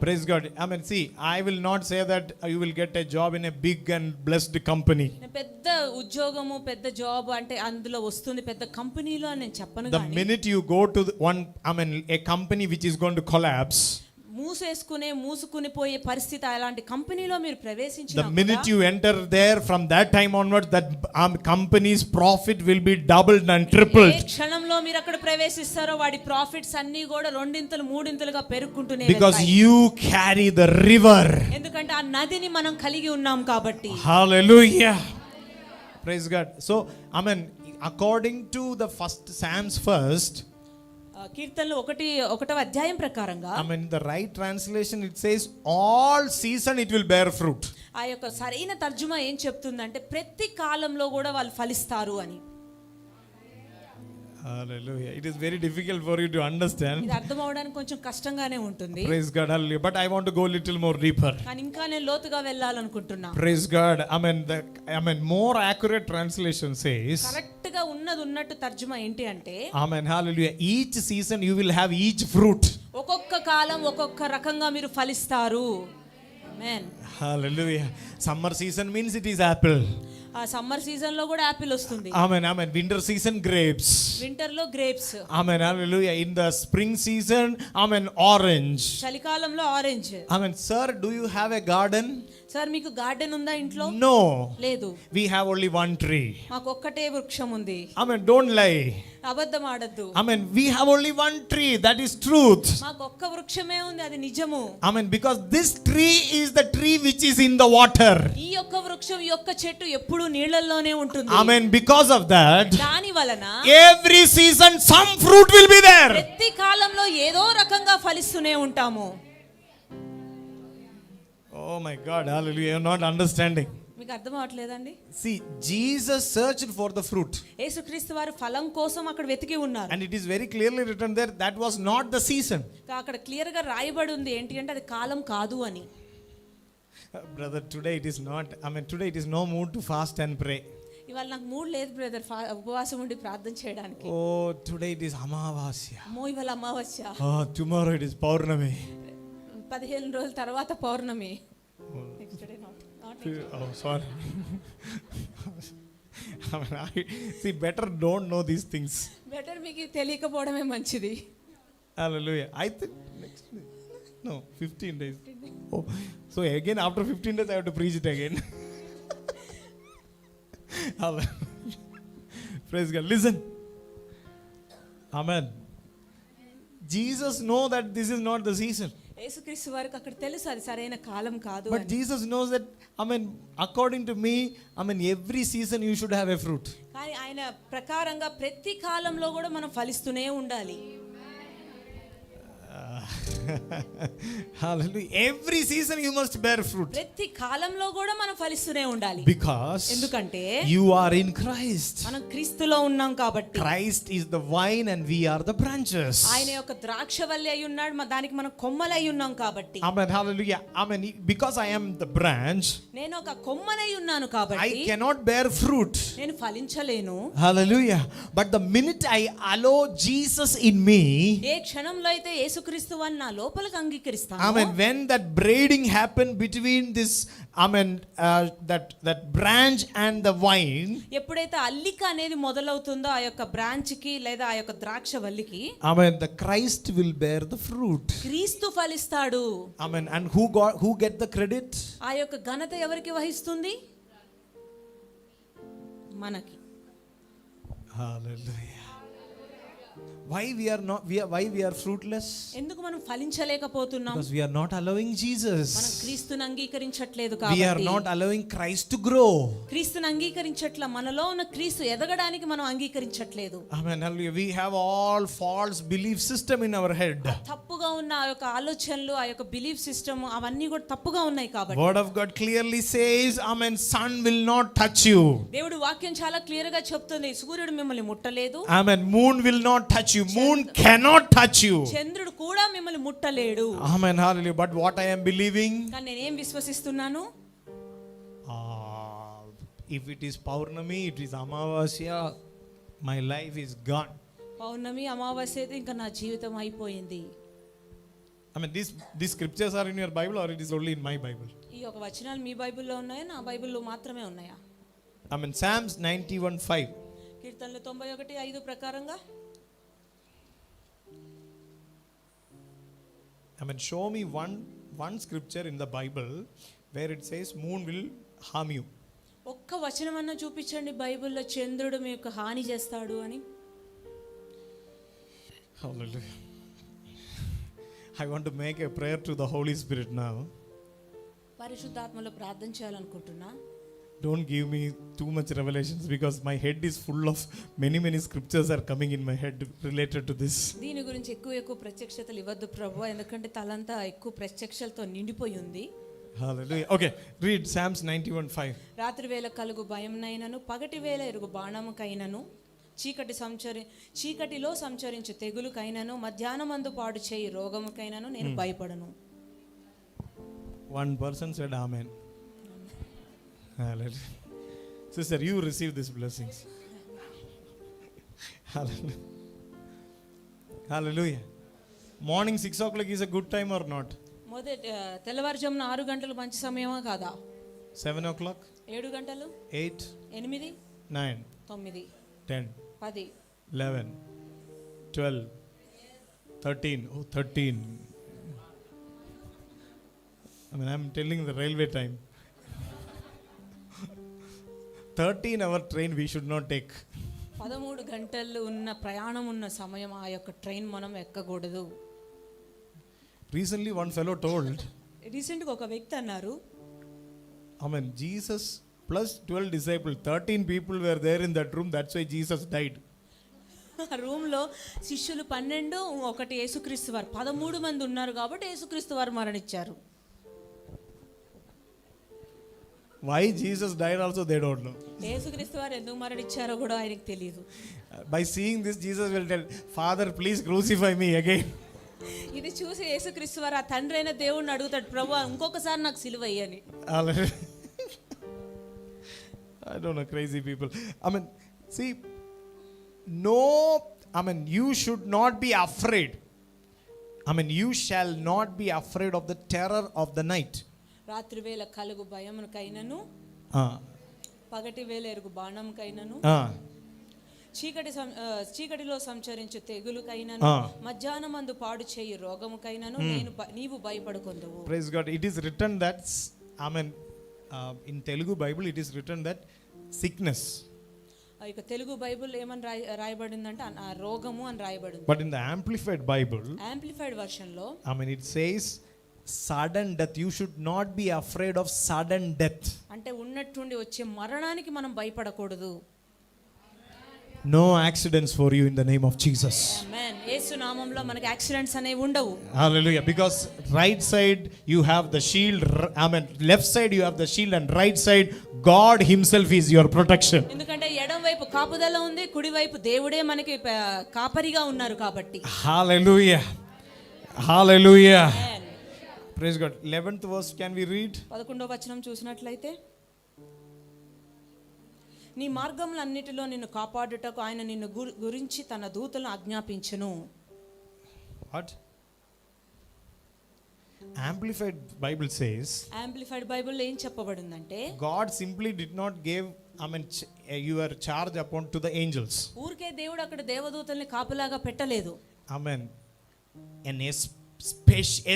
Praise God. Amen. See, I will not say that you will get a job in a big and blessed company. పెద్ద ఉద్యోగము, పెద్ద జాబ్ అంటే అందులో వస్తుంది పెద్ద కంపెనీలో అని నేను చెప్పను. The minute you go to a company which is going to collapse, మూసుకుని పోయే పరిస్థితి, అలాంటి కంపెనీలో మీరు the ప్రవేశించిన minute you enter there, from that time onwards, that company's profit will be doubled and tripled. ఏ క్షణంలో మీరు అక్కడ ప్రవేశిస్తారో వాడి ప్రాఫిట్స్ అన్ని కూడా రెండింతలు మూడింతలుగా పెరుగుకుంటూనే Because వెళ్తాయి. you carry the river. ఎందుకంటే ఆ నదిని మనం కలిగి ఉన్నాం కాబట్టి. Hallelujah. Praise God. So, Amen. According to the first Psalms first, కీర్తనలు 1వ అధ్యాయం ప్రకారంగా, Amen, the right translation it says all season it will bear fruit. ఆ యొక్క సరైన తర్జుమా ఏం చెప్తుందంటే ప్రతి కాలంలో కూడా వాళ్ళు ఫలిస్తారు అని. Hallelujah. It is very difficult for you to understand. ఇది అర్థం అవడానికి కొంచెం కష్టంగానే ఉంటుంది. Praise God. Hallelujah. But I want to go a little more deeper. కానీ ఇంకా నేను లోతుగా వెళ్ళాలనుకుంటున్నా. Praise God. Amen. More accurate translation says, correct గా ఉన్నట్టు తర్జుమా ఏంటి అంటే, Amen. Hallelujah. Each season you will have each fruit. ఒక్కొక్క కాలం ఒక్కొక్క రకంగా మీరు ఫలిస్తారు. Amen. Hallelujah. Summer season means it is apple. ఆ సమ్మర్ సీజన్ లో కూడా యాపిల్ వస్తుంది. Amen. Winter season grapes. Winter లో grapes. Amen. Hallelujah. In the spring season, orange. చలికాలంలో orange. Amen. Sir, do you have a garden? Sir మీకు garden ఉందా ఇంట్లో? No. లేదు. We have only one tree. మాకు ఒక్కటే వృక్షం ఉంది. Amen. Don't lie. అబద్ధం ఆడద్దు. Amen. We have only one tree. That is truth. మాకు ఒక్క వృక్షమే ఉంది, అది నిజము. Amen. Because this tree is the tree which is in the water. ఈ యొక్క వృక్షం, ఈ యొక్క చెట్టు ఎప్పుడు నీళ్ళల్లోనే ఉంటుంది. Amen. Because of that, దాని వలన every season some fruit will be there. ప్రతి కాలంలో ఏదో రకంగా ఫలిస్తూనే ఉంటాము. Oh my God. Hallelujah. You're not understanding. మీకు అర్థం అవట్లేదండి? See, Jesus searched for the fruit. యేసుక్రీస్తు వారు ఫలం కోసం అక్కడ వెతికి ఉన్నారు. And it is very clearly written there that was not the season. అక్కడ క్లియర్ గా రాయబడి ఉంది ఏంటి అంటే అది కాలం కాదు అని. Brother, today it is not. Today it is no mood to fast and pray. ఇవాళ నాకు మూడ్ లేదు బ్రదర్ ఉపవాసం ఉండి ప్రార్థన చేయడానికి. Oh, today it is Amavasya. అమ్మో ఇవాళ అమావాస్య. Oh, tomorrow it is Paurnami. 15 రోజుల తర్వాత పౌర్ణమి. Next day not. Oh, sorry. See, better don't know these things. Better మీకు తెలియకపోవడమే మంచిది. Hallelujah. I think next day. No, 15 days. Oh, so again after 15 days I have to preach it again. Praise God. Listen. Amen. Jesus know that this is not the season. యేసుక్రీస్తు వారికి అక్కడ తెలుసు అది సరైన కాలం కాదు But అని. Jesus knows that, according to me, every season you should have a fruit. కానీ ఆయన ప్రకారంగా ప్రతి కాలంలో కూడా మనం ఫలిస్తూనే ఉండాలి. Hallelujah. Every season you must bear fruit. ప్రతి కాలంలో కూడా మనం ఫలిస్తూనే ఉండాలి. Because ఎందుకంటే you are in Christ. మనం క్రీస్తులో ఉన్నాం కాబట్టి. Christ is the vine and we are the branches. ఆయన యొక్క ద్రాక్షవల్లి అయి ఉన్నాడు, దానికి మనం కొమ్మలై ఉన్నాం కాబట్టి. Amen. Hallelujah. Because I am the branch, నేను ఒక కొమ్మనై ఉన్నాను కాబట్టి I cannot bear fruit. నేను ఫలించలేను. Hallelujah. But the minute I allow Jesus in me, ఏ క్షణంలో అయితే యేసుక్రీస్తు వారిని నా లోపలికి అంగీకరిస్తాను, when that braiding happened between this, that branch and the vine, ఎప్పుడైతే అల్లిక అనేది మొదలవుతుందో ఆ యొక్క బ్రాంచ్ కి లేదా ఆ యొక్క ద్రాక్షవల్లికి, the Christ will bear the fruit. క్రీస్తు ఫలిస్తాడు. And who get the credit? ఆ యొక్క ఘనత ఎవరికి వహిస్తుంది? మనకి. Hallelujah. Why we are fruitless? ఎందుకు మనం ఫలించలేకపోతున్నాం? Because we are not allowing Jesus. మనం క్రీస్తుని అంగీకరించట్లేదు We are కాబట్టి. not allowing Christ to grow. క్రీస్తుని అంగీకరించట్ల, మనలో ఉన్న క్రీస్తు ఎదగడానికి మనం అంగీకరించట్లేదు. Amen. Hallelujah. We have all false belief system in our head. తప్పుగా ఉన్న ఆ యొక్క ఆలోచనలు, ఆ యొక్క బిలీఫ్ సిస్టమ్ అవన్నీ కూడా తప్పుగా ఉన్నాయి కాబట్టి. Word of God clearly says, amen, sun will not touch you. దేవుడు వాక్యం చాలా క్లియర్ గా చెప్తుంది, సూర్యుడు మిమ్మల్ని ముట్టలేదు. Amen. Moon will not touch you. Moon cannot touch you. చంద్రుడు కూడా మిమ్మల్ని ముట్టలేడు. Amen. Hallelujah. But what I am believing, కానీ నేనేం విశ్వసిస్తున్నాను? if it is Paurnami, it is Amavasya, my life is gone. పౌర్ణమి అమావాస్య అయితే ఇంకా నా జీవితం అయిపోయింది. I mean, these scriptures are in your Bible or it is only in my Bible? ఈ యొక్క వచనాలు మీ బైబిల్లో ఉన్నాయా, నా బైబిల్లో మాత్రమే ఉన్నాయా? I mean, Psalms 91:5. కీర్తనలు 91:5 ప్రకారంగా. I mean, show me one scripture in the Bible where it says moon will harm you. ఒక్క వచనం అన్న చూపించండి బైబిల్లో చంద్రుడు మీకు హాని చేస్తాడు అని. Hallelujah. I want to make a prayer to the Holy Spirit now. పరిశుద్ధాత్మలో ప్రార్థన చేయాలనుకుంటున్నా. Don't give me too much revelations because my head is full of many scriptures are coming in my head related to this. దీని గురించి ఎక్కువ ప్రత్యక్షతలు ఇవ్వద్దు ప్రభువా, ఎందుకంటే తలంతా ఎక్కువ ప్రత్యక్షలతో నిండిపోయి ఉంది. Hallelujah. Okay, read Psalms 91:5. రాత్రి వేళ కలుగు భయంనైనను, పగటి వేళ ఎరుగు బాణముకైనను, చీకటిలో సంచరించు తెగులుకైనను, మధ్యాహ్నమందు పాడు చేయి రోగముకైనను నేను భయపడను. One person said amen. Hallelujah. Sister, you receive these blessings. Hallelujah. Hallelujah. Morning 6 o'clock is a good time or not? తెల్లవారుజామున 6 గంటలు మంచి సమయమా కాదా? 7 o'clock? 7 గంటలు? 8? 8? 9? 9? 10? 10? 11? 12? 13? Oh, 13. I mean, I'm telling the railway time. 13-hour train we should not take. 13 గంటలు ఉన్న ప్రయాణం ఉన్న సమయం ఆ యొక్క ట్రైన్ మనం ఎక్కకూడదు. Recently one fellow told, రీసెంట్గా ఒక వ్యక్తి అన్నారు, I mean, Jesus plus 12 disciples, 13 people were there in that room, that's why Jesus died. ఆ రూమ్లో శిష్యులు 12, ఒకటి యేసుక్రీస్తు వారు 13 మంది ఉన్నారు కాబట్టి యేసుక్రీస్తు వారు మరణించారు. Why Jesus died also they don't know. యేసుక్రీస్తు వారు ఎందుకు మరణించారో కూడా ఆయనకు తెలియదు. By seeing this, Jesus will tell, Father, please crucify me again. ఇది చూసి యేసుక్రీస్తు వారు ఆ తండ్రి అయిన దేవుణ్ణి అడుగుతాడు, ప్రభువా ఇంకొకసారి నాకు సిలువ అయ్యని. I don't know, crazy people. I mean, see, you should not be afraid. I mean, you shall not be afraid of the terror of the night. రాత్రి వేళ కలుగు భయమునకైనను, పగటి వేళ ఎరుగు బాణముకైనను, చీకటిలో సంచరించు తెగులుకైనను, మధ్యాహ్నమందు పాడు చేయి రోగముకైనను నీవు భయపడకుందువు. Praise God. It is written that, in Telugu Bible it is written that sickness. ఇక తెలుగు బైబిల్ ఏమని రాయబడిందంటే రోగము అని రాయబడింది. But in the amplified Bible, amplified version లో, it says sudden death. You should not be afraid of sudden death. అంటే ఉన్నట్టుండి వచ్చే మరణానికి మనం భయపడకూడదు. No accidents for you in the name of Jesus. Amen. యేసు నామములో మనకి యాక్సిడెంట్స్ అనేవి ఉండవు. Hallelujah. Because right side you have the shield, left side you have the shield, and right side God himself is your protection. ఎందుకంటే ఎడమ వైపు కాపుదల ఉంది, కుడి వైపు దేవుడే మనకి కాపరిగా ఉన్నారు కాబట్టి. Hallelujah. Hallelujah. Amen. Praise God. 11th verse can we read? 11వ వచనం చూసినట్లయితే, నీ మార్గములన్నిటిలో నిన్ను కాపాడుటకు ఆయన నిన్ను గురించి తన దూతలను ఆజ్ఞాపించును. What? Amplified Bible says, Amplified Bible ఏం చెప్పబడిందంటే, God simply did not give your charge upon to the angels. ఊరికే దేవుడు అక్కడ దేవదూతల్ని కాపలాగా పెట్టలేదు. Amen. And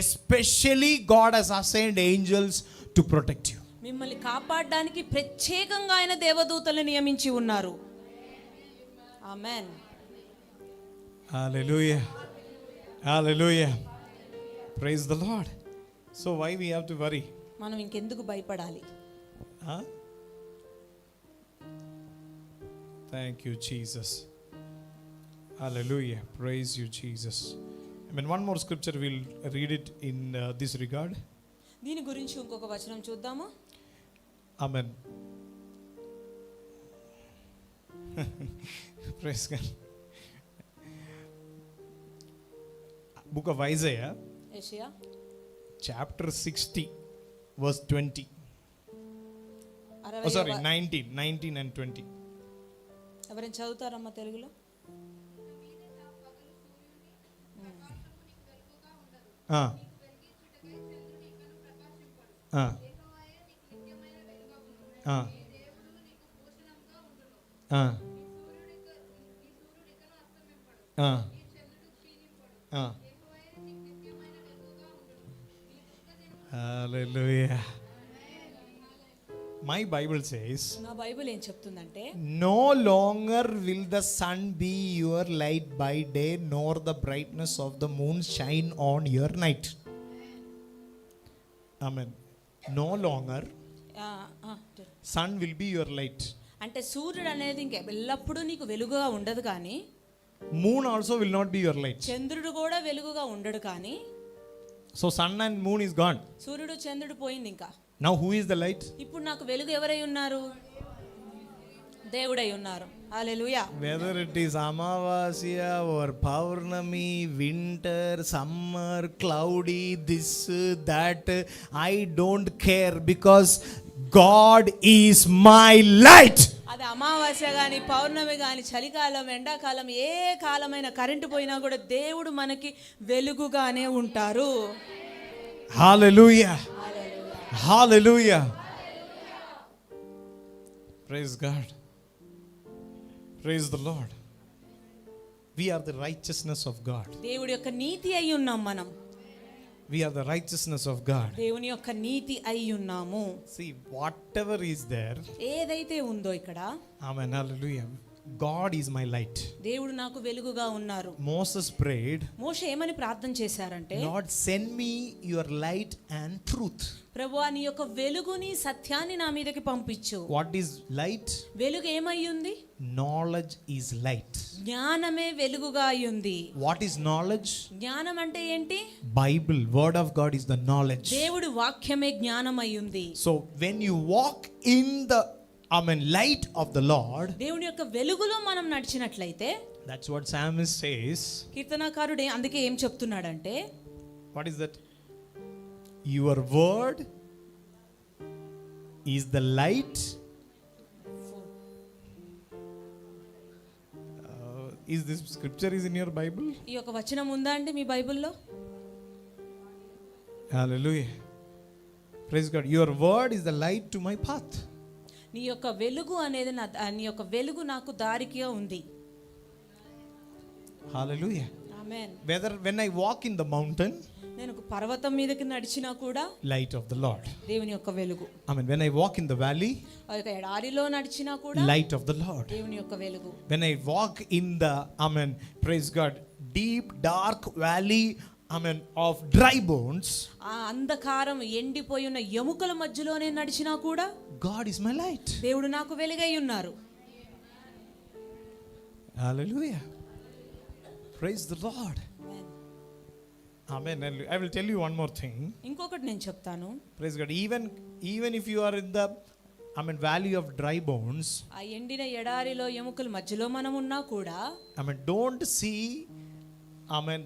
especially God has assigned angels to protect you. మిమ్మల్ని కాపాడడానికి ప్రత్యేకంగా ఆయన దేవదూతలను నియమించి ఉన్నారు. ఆమేన్. Hallelujah. Hallelujah. Praise the Lord. So why we have to worry? మనం ఇంకెందుకు భయపడాలి? Huh? Thank you, Jesus. Hallelujah. Praise you, Jesus. I mean, one more scripture, we'll read it in this regard. దీని గురించి ఇంకొక వచనం చూద్దాము. Amen. Praise God. Book of Isaiah, యెషయా chapter 60, verse 20. Oh, sorry, 19 and 20. ఎవరైనా చదువుతారమ్మా తెలుగులో? Hallelujah. My Bible says, నా Bible ఏం చెప్తుందంటే, no longer will the sun be your light by day, nor the brightness of the moon shine on your night. Amen. No longer sun will be your light. అంటే సూర్యుడు అనేది ఇంక ఎల్లప్పుడూ నీకు వెలుగుగా ఉండదు, కానీ Moon also will not be your light. చంద్రుడు కూడా వెలుగుగా ఉండడు. కానీ So sun and moon is gone. సూర్యుడు చంద్రుడు పోయింది. ఇంకా Now who is the light? ఇప్పుడు నాకు వెలుగు ఎవరై ఉన్నారు? దేవుడై ఉన్నారు. హల్లెలూయా. Whether it is Amavasya or Paurnami, winter, summer, cloudy, this, that, I don't care, because God is my light. అది అమావాస్య కానీ, పౌర్ణమి కానీ, చలికాలం, ఎండాకాలం, ఏ కాలమైన కరెంటు పోయినా కూడా దేవుడు మనకి వెలుగుగానే ఉంటారు. Hallelujah. Hallelujah. Praise God. Praise the Lord. We are the righteousness of God. దేవుడి యొక్క నీతి అయి ఉన్నాం మనం. We are the righteousness of God. దేవుని యొక్క నీతి అయి ఉన్నాము. See, whatever is there, ఏదైతే ఉందో ఇక్కడ, amen, hallelujah, God is my light. దేవుడు నాకు వెలుగుగా ఉన్నారు. Moses prayed, మోషే ఏమని ప్రార్థన చేశారంటే, Lord, send me your light and truth. ప్రభువా, నీ యొక్క వెలుగుని, సత్యాన్ని నా మీదకి పంపించు. What is light? వెలుగు ఏమయ్యుంది? Knowledge is light. జ్ఞానమే వెలుగుగా అయ్యుంది. What is knowledge? జ్ఞానం అంటే ఏంటి? Bible, word of God is the knowledge. దేవుడి వాక్యమే జ్ఞానం అయ్యుంది. So when you walk in the light of the Lord, దేవుని యొక్క వెలుగులో మనం నడిచినట్లయితే, that's what psalmist says. కీర్తనకారుడు అందుకే ఏం చెప్తున్నాడంటే, What is that? Your word is the light. Is this scripture is in your Bible? ఈ యొక్క వచనం ఉందా అండి మీ బైబిల్లో? Hallelujah. Praise God. Your word is the light to my path. నీ యొక్క వెలుగు అనేది నీ యొక్క వెలుగు నాకు దారిగా ఉంది. Hallelujah. Amen. Whether when I walk in the mountain, నేను పర్వతం మీదకి నడిచినా కూడా light of the Lord. దేవుని యొక్క వెలుగు. Amen. When I walk in the valley, ఆ యొక్క ఎడారిలో నడిచినా కూడా light of the Lord. దేవుని యొక్క వెలుగు. When I walk in the, praise God, deep dark valley, of dry bones, ఆ అంధకారం ఎండిపోయి ఉన్న ఎముకల మధ్యలోనే నడిచినా కూడా God is my light. దేవుడు నాకు వెలుగై ఉన్నారు. Hallelujah. Praise the Lord. Amen. I will tell you one more thing. ఇంకొకటి నేను చెప్తాను. Praise God. Even if you are in the valley of dry bones, ఆ ఎండిన ఎడారిలో ఎముకల మధ్యలో మనం ఉన్నా కూడా, don't see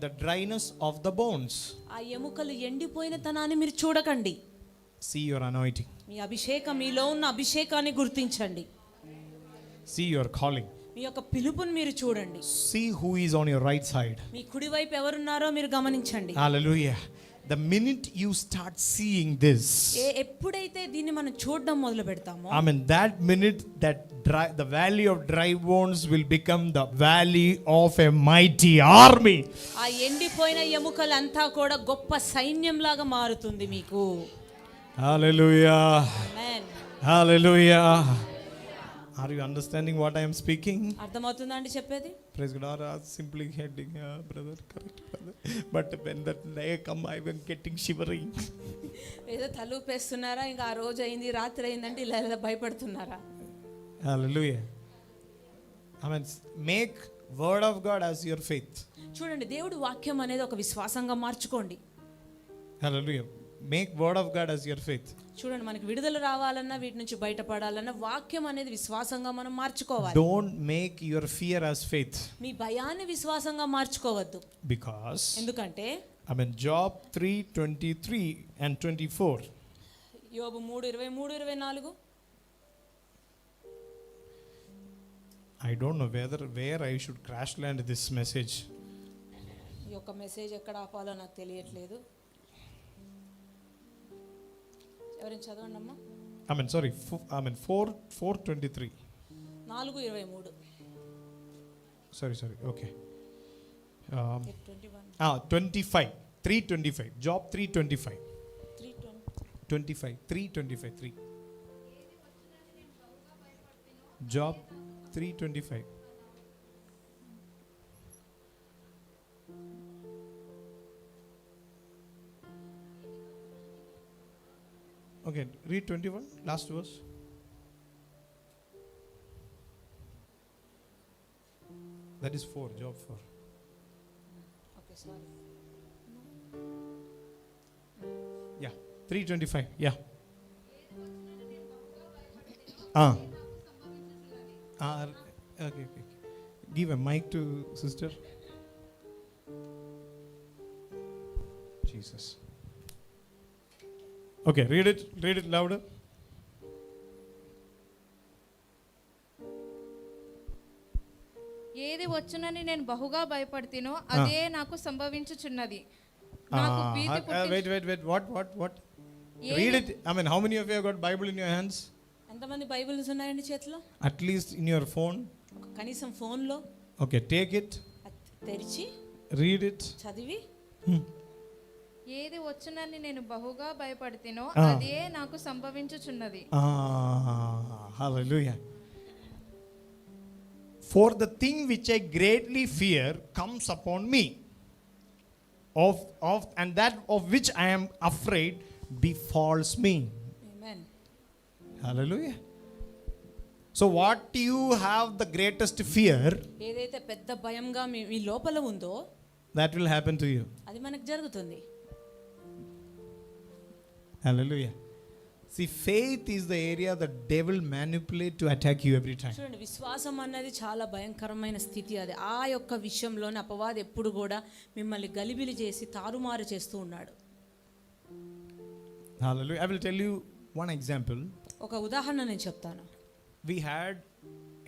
the dryness of the bones. ఆ ఎముకలు ఎండిపోయిన తనాన్ని మీరు చూడకండి. See your anointing. మీ అభిషేకం, మీలో ఉన్న అభిషేకాన్ని గుర్తించండి. See your calling. మీ యొక్క పిలుపుని మీరు చూడండి. See who is on your right side. మీ కుడి వైపు ఎవరున్నారో మీరు గమనించండి. Hallelujah. The minute you start seeing this, ఎప్పుడైతే దీన్ని మనం చూడడం మొదలు పెడతామో, that minute the valley of dry bones will become the valley of a mighty army. ఆ ఎండిపోయిన ఎముకలంతా కూడా గొప్ప సైన్యంలాగా మారుతుంది మీకు. Hallelujah. Amen. Hallelujah. Are you understanding what I am speaking? అర్థమవుతుందా అండి చెప్పేది? Praise God. Or simply heading, brother, correct, brother. But when that day come, I am getting shivering. ఏదో తలూపేస్తున్నారా? ఇంకా ఆ రోజు అయింది, రాత్రి అయిందంటే ఇలా భయపడుతున్నారా? Hallelujah. I mean, make word of God as your faith. చూడండి, దేవుడు వాక్యం అనేది ఒక విశ్వాసంగా మార్చుకోండి. Hallelujah. Make word of God as your faith. చూడండి, మనకి విడుదల రావాలన్నా, వీటి నుంచి బయటపడాలన్నా వాక్యం అనేది విశ్వాసంగా మనం మార్చుకోవాలి. Don't make your fear as faith. మీ భయాన్ని విశ్వాసంగా మార్చుకోవద్దు. Because ఎందుకంటే Job 3:23 and 24. యోబు 3:23-24. I don't know where I should crash land this message. ఈ యొక్క మెసేజ్ ఎక్కడ ఆపాలో నాకు తెలియట్లేదు. ఎవరైనా చదవండి అమ్మా. 4:23. 4:23. Sorry. Okay. 21. 25. 3:25. Job 3:25. 3:20. 3. Job 3:25. Okay, read 21, last verse. That is 4, Job 4. Okay, sorry. Yeah, 3:25. Yeah. Okay. Give a mic to sister. Jesus. Okay, read it louder. ఏది వచ్చునని నేను బహుగా భయపడుతునో అదే నాకు సంభవించుచున్నది. నాకు భీతి Wait. What? Read it. How many of you have got Bible in your hands? ఎంతమంది Bibles ఉన్నాయండి చేతిలో? At least in your phone. కనీసం ఫోన్లో. Okay, take it. తెరిచి Read it. చదివి. ఏది వచ్చునని నేను బహుగా భయపడుతునో అదే నాకు సంభవించుచున్నది. Hallelujah. For the thing which I greatly fear comes upon me, and that of which I am afraid befalls me. Amen. Hallelujah. So what you have the greatest fear, ఏదైతే పెద్ద భయంగా మీ లోపల ఉందో that will happen to you. అది మనకు జరుగుతుంది. Hallelujah. See, faith is the area the devil manipulate to attack you every time. చూడండి, విశ్వాసం అన్నది చాలా భయంకరమైన స్థితి. అది ఆ యొక్క విషయంలోనే అపవాది ఎప్పుడు కూడా మిమ్మల్ని గలిబిలి చేసి తారుమారు చేస్తూ ఉన్నాడు. Hallelujah. I will tell you one example. ఒక ఉదాహరణ నేను చెప్తాను. We had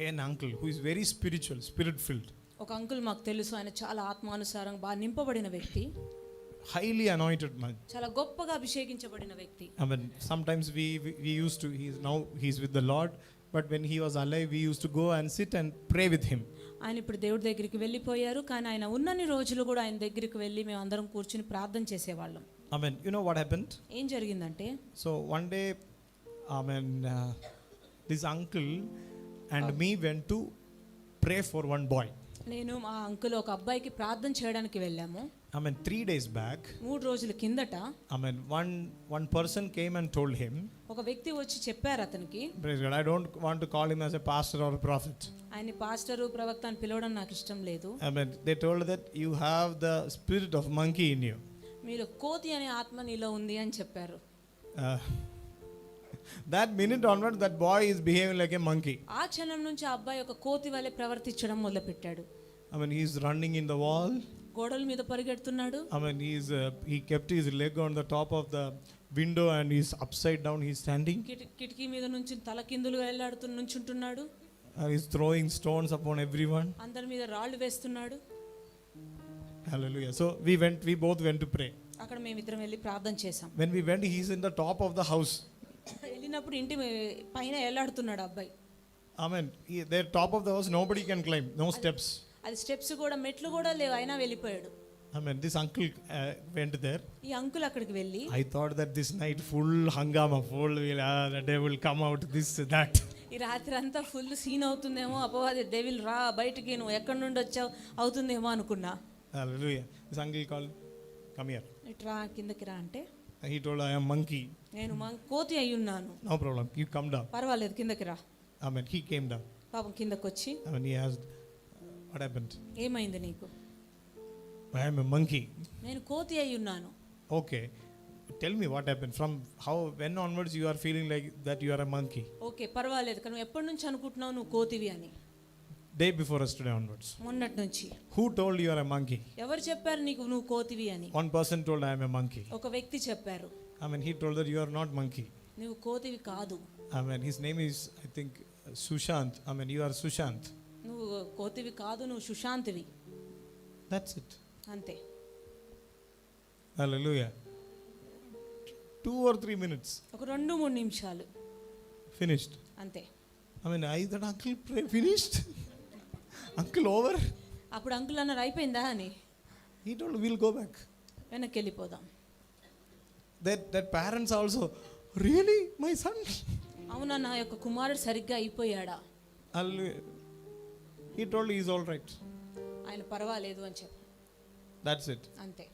an uncle who is very spiritual, spirit filled. ఒక అంకుల్ మాకు తెలుసు, ఆయన చాలా ఆత్మానుసారం బాగా నింపబడిన వ్యక్తి, highly anointed man. చాలా గొప్పగా అభిషేకించబడిన వ్యక్తి. Sometimes we used to, he's with the Lord, but when he was alive we used to go and sit and pray with him. ఆయన ఇప్పుడు దేవుడి దగ్గరికి వెళ్ళిపోయారు, కానీ ఆయన ఉన్నన్ని రోజులు కూడా ఆయన దగ్గరికి వెళ్ళి మేము అందరం కూర్చుని ప్రార్థన చేసేవాళ్ళం. You know what happened? ఏం జరిగిందంటే, so one day this uncle and me went to pray for one boy. నేను మా అంకుల్ ఒక అబ్బాయికి ప్రార్థన చేయడానికి వెళ్ళాము. 3 days back, 3 రోజుల కిందట one person came and told him, ఒక వ్యక్తి వచ్చి చెప్పారు అతనికి, praise God, I don't want to call him as a pastor or a prophet. ఆయన పాస్టరు ప్రవక్త అని పిలవడం నాకు ఇష్టం లేదు. They told that you have the spirit of monkey in you. మీరు కోతి అనే ఆత్మ నీలో ఉంది అని చెప్పారు. That minute onward that boy is behaving like a monkey. ఆ క్షణం నుంచి ఆ అబ్బాయి ఒక కోతి వలె ప్రవర్తించడం మొదలుపెట్టాడు. he is running in the wall. గోడల మీద పరిగెడుతున్నాడు. He kept his leg on the top of the window and he's upside down, he's standing. కిటికీ మీద నుంచి తలకిందులుగా వెళ్ళాడుతూ నుంచుంటున్నాడు. He's throwing stones upon everyone. అందరి మీద రాళ్ళు వేస్తున్నాడు. Hallelujah. So we both went to pray. అక్కడ మేమిద్దరం వెళ్ళి ప్రార్థన చేశాం. When we went, he's in the top of the house. వెళ్ళినప్పుడు ఇంటి పైన ఎలాడుతున్నాడు అబ్బాయి. The top of the house nobody can climb, no steps. అది స్టెప్స్ కూడా మెట్లు కూడా లేవు, అయినా వెళ్ళిపోయాడు. This uncle went there. ఈ అంకుల్ అక్కడికి వెళ్ళి, I thought that this night full hangama, full the devil come out, this that. ఈ రాత్రి అంతా ఫుల్ సీన్ అవుతుందేమో, అపవాది డెవిల్ రా బయటికి, నువ్వు ఎక్కడి నుండి వచ్చావు అవుతుందేమో అనుకున్నా. Hallelujah. This uncle called, come here. ఇట్రా కిందకి రా అంటే He told, I am monkey. నేను కోతి అయి ఉన్నాను. No problem. You come down. పర్వాలేదు కిందకి రా. Amen. He came down. పాపం కిందకి వచ్చి, Amen. He asked, what happened? ఏమైంది నీకు? I am a monkey. నేను కోతి అయి ఉన్నాను. Okay. Tell me what happened. From how, when onwards you are feeling like that you are a monkey? Okay పర్వాలేదు, కానీ నువ్వు ఎప్పటి నుంచి అనుకుంటున్నావు నువ్వు కోతివి అని? Day before yesterday onwards. మొన్నటి నుంచి. Who told you are a monkey? ఎవరు చెప్పారు నీకు నువ్వు కోతివి అని? One person told I am a monkey. ఒక వ్యక్తి చెప్పారు. I mean, he told that you are not monkey. నువ్వు కోతివి కాదు. I mean, his name is, I think, Sushant. I mean, you are Sushant. నువ్వు కోతివి కాదు, నువ్వు సుశాంతివి. That's it. అంతే. Hallelujah. 2 or 3 minutes. ఒక 2-3 నిమిషాలు. Finished. అంతే. I mean, I that uncle pray finished. Uncle over. అప్పుడు అంకుల్ అన్నారు అయిపోయిందా అని. He told we'll go back. వెనక్కి వెళ్ళిపోదాం. That parents also, really my son? అవునా నా యొక్క కుమారుడు సరిగ్గా అయిపోయాడా? Hallelujah. He told he is all right. ఆయన పర్వాలేదు అని చెప్పి. That's it. అంతే.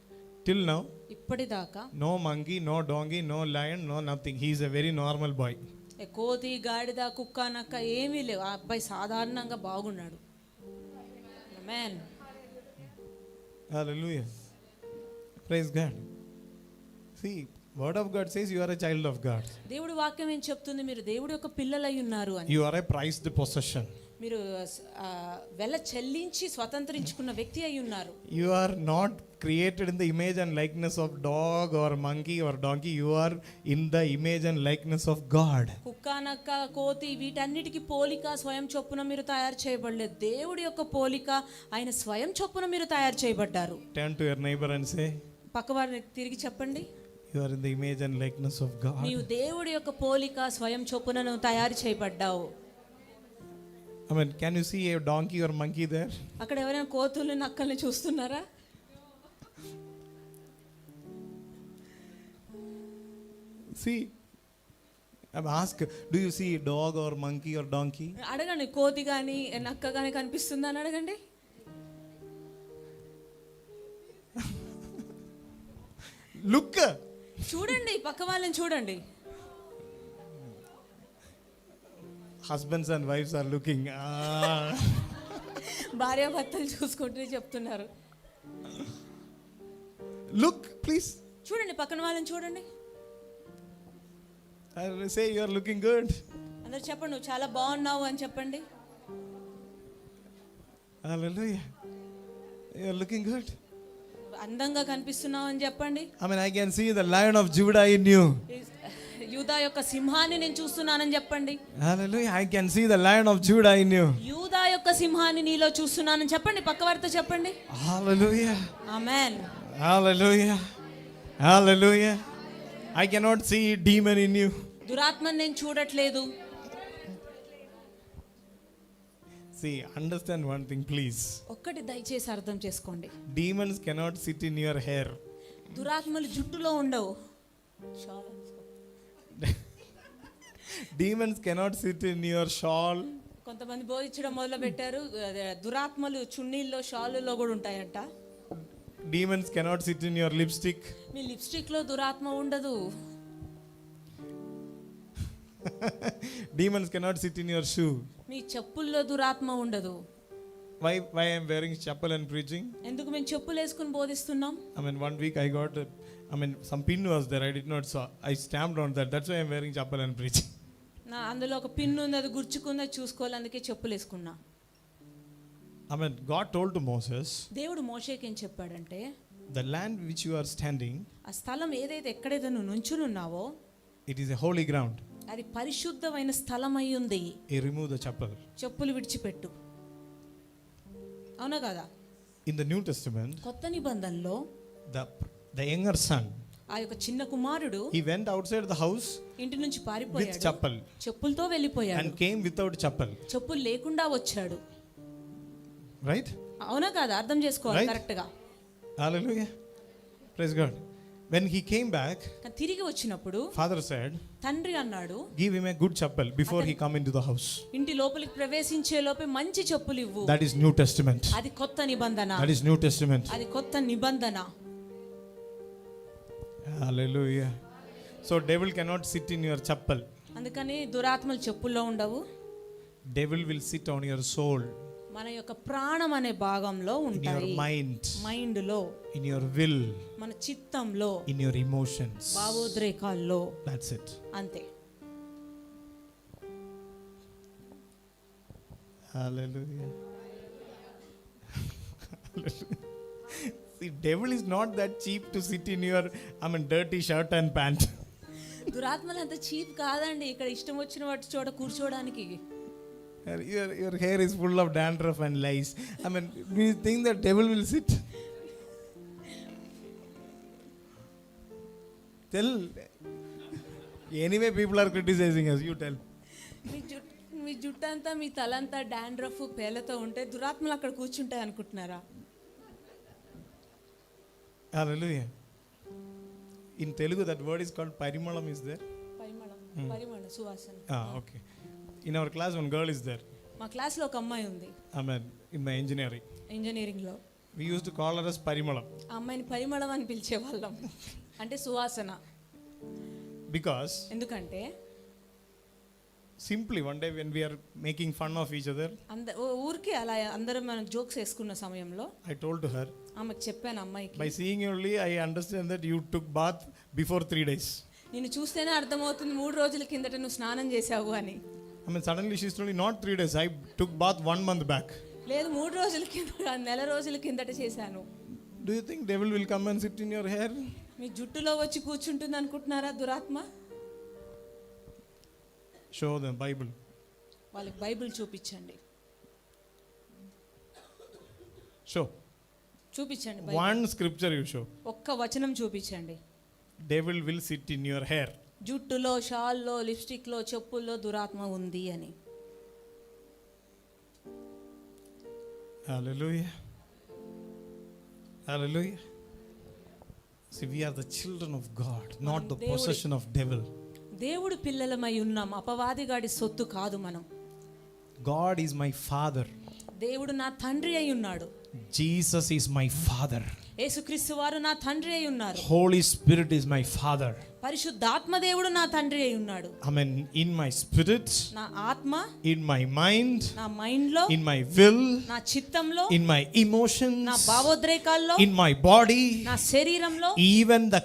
Till now, ఇప్పటిదాకా no monkey, no donkey, no lion, no nothing. He is a very normal boy. కోతి గాడిద కుక్క నక్క ఏమీ లేవు, ఆ అబ్బాయి సాధారణంగా బాగున్నాడు. ఆమేన్. Hallelujah. Praise God. See, word of God says you are a child of God. దేవుడి వాక్యం ఏం చెప్తుంది? మీరు దేవుడి యొక్క పిల్లలై ఉన్నారు అని. You are a prized possession. మీరు వెల చెల్లించి స్వతంత్రించుకున్న వ్యక్తి అయి ఉన్నారు. You are not created in the image and likeness of dog or monkey or donkey. You are in the image and likeness of God. కుక్క నక్క కోతి వీటన్నిటికీ పోలిక స్వయం చొప్పున మీరు తయారు చేయబడలేదు. దేవుడి యొక్క పోలిక ఆయన స్వయం చొప్పున మీరు తయారు చేయబడ్డారు. Turn to your neighbor and say, పక్కవారిని తిరిగి చెప్పండి, you are in the image and likeness of God. నీవు దేవుడి యొక్క పోలిక స్వయం చొప్పున నువ్వు తయారు చేయబడ్డావు. I mean, can you see a donkey or monkey there? అక్కడ ఎవరైనా కోతుల్ని నక్కల్ని చూస్తున్నారా? See, I'm asked, do you see a dog or monkey or donkey? అడగండి, కోతి కానీ నక్క కానీ కనిపిస్తుందా అని అడగండి. Look. చూడండి, పక్క వాళ్ళని చూడండి. Husbands and wives are looking. భార్యాభర్తలు చూసుకుంటూ చెప్తున్నారు. Look, please. చూడండి, పక్కన వాళ్ళని చూడండి. I will say you are looking good. అందరు చెప్పండి, నువ్వు చాలా బాగున్నావు అని చెప్పండి. Hallelujah. You are looking good. అందంగా కనిపిస్తున్నావు అని చెప్పండి. I mean, I can see the Lion of Judah in you. యూదా యొక్క సింహాన్ని నేను చూస్తున్నానని చెప్పండి. Hallelujah. I can see the Lion of Judah in you. యూదా యొక్క సింహాన్ని నీలో చూస్తున్నానని చెప్పండి. పక్కవారితో చెప్పండి. Hallelujah. Amen. Hallelujah. Hallelujah. I cannot see demon in you. దురాత్మని నేను చూడట్లేదు. See, understand one thing, please. ఒక్కటి దయచేసి అర్థం చేసుకోండి. Demons cannot sit in your hair. దురాత్మలు జుట్టులో ఉండవు. Demons cannot sit in your shawl. కొంతమంది బోధించడం మొదలు పెట్టారు, దురాత్మలు చున్నీల్లో షాలులో కూడా ఉంటాయంట. Demons cannot sit in your lipstick. Me lipstick లో దురాత్మ ఉండదు. Demons cannot sit in your shoe. మీ చెప్పుల్లో దురాత్మ ఉండదు. Why I am wearing chappal and preaching? ఎందుకు మేము చెప్పులు వేసుకుని బోధిస్తున్నాం? I mean, one week I got, some pin was there. I did not saw. I stamped on that. That's why I am wearing chappal and preaching. నా అందులో ఒక pin ఉంది, అది గుర్చుకుంది, చూసుకోవాలి, అందుకే చెప్పులు వేసుకున్నా. I mean, God told to Moses, దేవుడు మోషేకి ఏం చెప్పాడంటే, the land which you are standing, ఆ స్థలం ఏదైతే ఎక్కడైతే నువ్వు నుంచునున్నావో it is a holy ground. అది పరిశుద్ధమైన స్థలం అయి ఉంది. You remove the chappal. చెప్పులు విడిచిపెట్టు. అవునా కదా? In the New Testament, కొత్త నిబంధనలో the younger son, ఆ యొక్క చిన్న కుమారుడు he went outside the house ఇంటి నుంచి with పారిపోయాడు, chappal చెప్పులతో వెళ్ళిపోయాడు, and came without chappal. చెప్పులు లేకుండా వచ్చాడు. Right? అవునా కాదా? అర్థం చేసుకోవాలి Right? కరెక్ట్ గా. Hallelujah. Praise God. When he came back, కానీ తిరిగి వచ్చినప్పుడు father said, తండ్రి అన్నాడు, give him a good chappal before he come into the house. ఇంటి లోపలికి ప్రవేశించే లోపే మంచి చెప్పులు ఇవ్వు. That is New Testament. అది కొత్త నిబంధన. That is New Testament. అది కొత్త నిబంధన. Hallelujah. So devil cannot sit in your chappal. అందుకని దురాత్మలు చెప్పుల్లో ఉండవు. Devil will sit on your soul, మన యొక్క ప్రాణం అనే భాగంలో in your ఉంటాయి. mind, మైండ్ లో, in your will, మన చిత్తంలో, in your emotions. భావోద్రేకాల్లో. That's it. అంతే. Hallelujah. See, devil is not that cheap to sit in your, dirty shirt and pant. దురాత్మలు అంత చీప్ కాదండి ఇక్కడ ఇష్టం వచ్చిన వాటి చోట కూర్చోడానికి. Your hair is full of dandruff and lice. Do you think that devil will sit? Tell. Anyway, people are criticizing us. You tell. మీ జుట్టంతా మీ తలంతా డాండ్రఫ్ పేలతో ఉంటే దురాత్మలు అక్కడ కూర్చుంటాయి అనుకుంటున్నారా? Hallelujah. In Telugu, that word is called parimalam. Is there? పరిమళ సువాసన. Okay. In our class, one girl is there. మా క్లాస్లో ఒక అమ్మాయి ఉంది. In my engineering. ఇంజనీరింగ్లో. We used to call her as parimalam. ఆ అమ్మాయిని పరిమళం అని పిలిచేవాళ్ళం. అంటే సువాసన. Because ఎందుకంటే simply one day when we are making fun of each other, ఊరికే అలా అందరం మనం జోక్స్ వేసుకున్న సమయంలో I told to her, ఆమెకు చెప్పాను అమ్మాయికి, by seeing you only I understand that you took bath before 3 days. నిన్ను చూస్తేనే అర్థమవుతుంది 3 రోజుల కిందట నువ్వు స్నానం చేసావు అని. Suddenly she's told me, not 3 days, I took bath 1 month back. లేదు 3 రోజుల కింద, నెల రోజుల కిందట చేశాను. Do you think devil will come and sit in your hair? మీ జుట్టులో వచ్చి కూర్చుంటుంది అనుకుంటున్నారా దురాత్మ? Show them Bible. వాళ్ళకి బైబిల్ చూపించండి. Show. చూపించండి. One scripture you show. ఒక్క వచనం చూపించండి. Devil will sit in your hair. జుట్టులో, షాల్లో, లిప్స్టిక్లో, చెప్పుల్లో దురాత్మ ఉంది అని. Hallelujah. Hallelujah. See, we are the children of God, not the possession of devil. దేవుడు పిల్లలమై ఉన్నాం, అపవాదిగాడి సొత్తు కాదు మనం. God is my father. దేవుడు నా తండ్రి అయి ఉన్నాడు. Jesus is my father. యేసుక్రీస్తు వారు నా తండ్రి అయి ఉన్నారు. Holy Spirit is my father. పరిశుద్ధాత్మ దేవుడు నా తండ్రి అయి ఉన్నాడు. In my spirit, నా ఆత్మ, in my mind, నా మైండ్ లో, in my will, నా చిత్తంలో, in my emotions, నా భావోద్రేకాల్లో, in my body, నా శరీరంలో, even the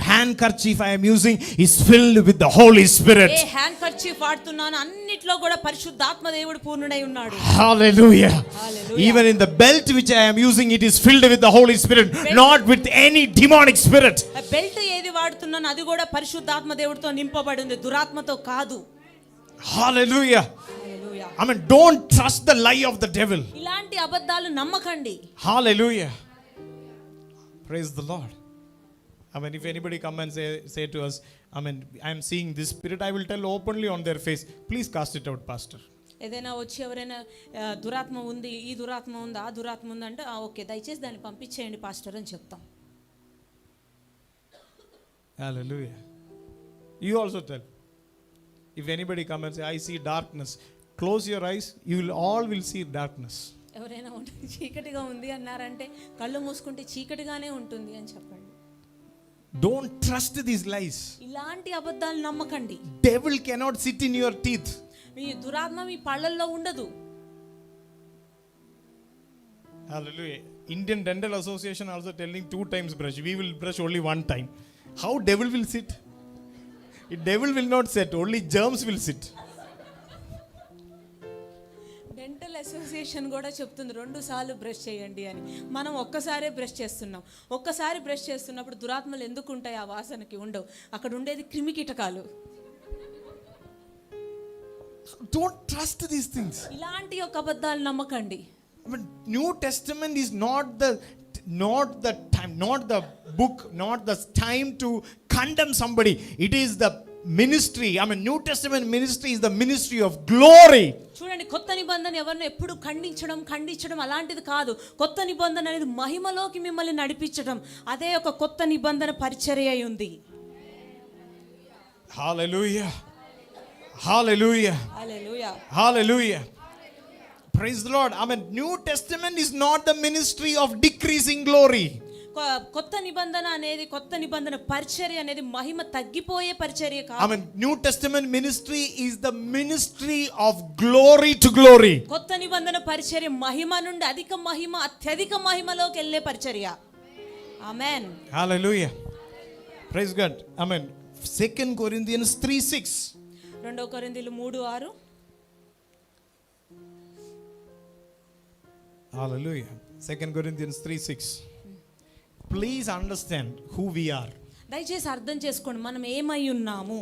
handkerchief I am using is filled with the Holy Spirit. A hand kerchief వాడుతున్నాను అన్నిట్లో కూడా పరిశుద్ధాత్మ దేవుడు పూర్ణుడై ఉన్నాడు. Hallelujah. Hallelujah. Even in the belt which I am using, it is filled with the Holy Spirit, not with any demonic spirit. Belt ఏది వాడుతున్నాను అది కూడా పరిశుద్ధాత్మ దేవుడితో నింపబడి ఉంది, దురాత్మతో కాదు. Hallelujah. Hallelujah. Don't trust the lie of the devil. ఇలాంటి అబద్ధాలు నమ్మకండి. Hallelujah. Praise the Lord. If anybody come and say to us, I am seeing this spirit, I will tell openly on their face, please cast it out, pastor. ఏదైనా వచ్చి ఎవరైనా దురాత్మ ఉంది, ఈ దురాత్మ ఉంది, ఆ దురాత్మ ఉంది అంటే ఓకే దయచేసి దాన్ని పంపించేయండి పాస్టర్ అని చెప్తాం. Hallelujah. You also tell. If anybody come and say, I see darkness, close your eyes, you will all see darkness. ఎవరైనా చీకటిగా ఉంది అన్నారంటే కళ్ళు మూసుకుంటే చీకటిగానే ఉంటుంది అని చెప్పండి. Don't trust these lies. ఇలాంటి అబద్ధాలు నమ్మకండి. Devil cannot sit in your teeth. మీ దురాత్మ మీ పళ్ళల్లో ఉండదు. Hallelujah. Indian Dental Association also telling 2 times brush. We will brush only 1 time. How devil will sit? Devil will not sit. Only germs will sit. Dental association కూడా చెప్తుంది 2 సార్లు brush చేయండి అని. మనం ఒక్కసారే బ్రష్ చేస్తున్నాం. ఒక్కసారి బ్రష్ చేస్తున్నప్పుడు దురాత్మలు ఎందుకు ఉంటాయి? ఆ వాసనకి ఉండవు. అక్కడ ఉండేది క్రిమి కీటకాలు. Don't trust these things. ఇలాంటి ఒక అబద్ధాలు నమ్మకండి. New Testament is not the time, not the book, not the time to condemn somebody. It is the ministry, New Testament ministry is the ministry of glory. చూడండి, కొత్త నిబంధన ఎవరిని ఎప్పుడు ఖండించడం అలాంటిది కాదు. కొత్త నిబంధన అనేది మహిమలోకి మిమ్మల్ని నడిపించడం, అదే ఒక కొత్త నిబంధన పరిచర్య అయి ఉంది. Hallelujah. Hallelujah. Hallelujah. Hallelujah. Praise the Lord. New Testament is not the ministry of decreasing glory. కొత్త నిబంధన అనేది, కొత్త నిబంధన పరిచర్య అనేది మహిమ తగ్గిపోయే పరిచర్య కాదు. New Testament ministry is the ministry of glory to glory. కొత్త నిబంధన పరిచర్య మహిమ నుండి అత్యధిక మహిమలోకి వెళ్ళే పరిచర్య. ఆమేన్. Hallelujah. Praise God. 2 Corinthians 3:6. 2 కొరింథీయులు 3:6. Hallelujah. 2 Corinthians 3:6. Please understand who we are. దయచేసి అర్థం చేసుకోండి మనం ఏమై ఉన్నాము.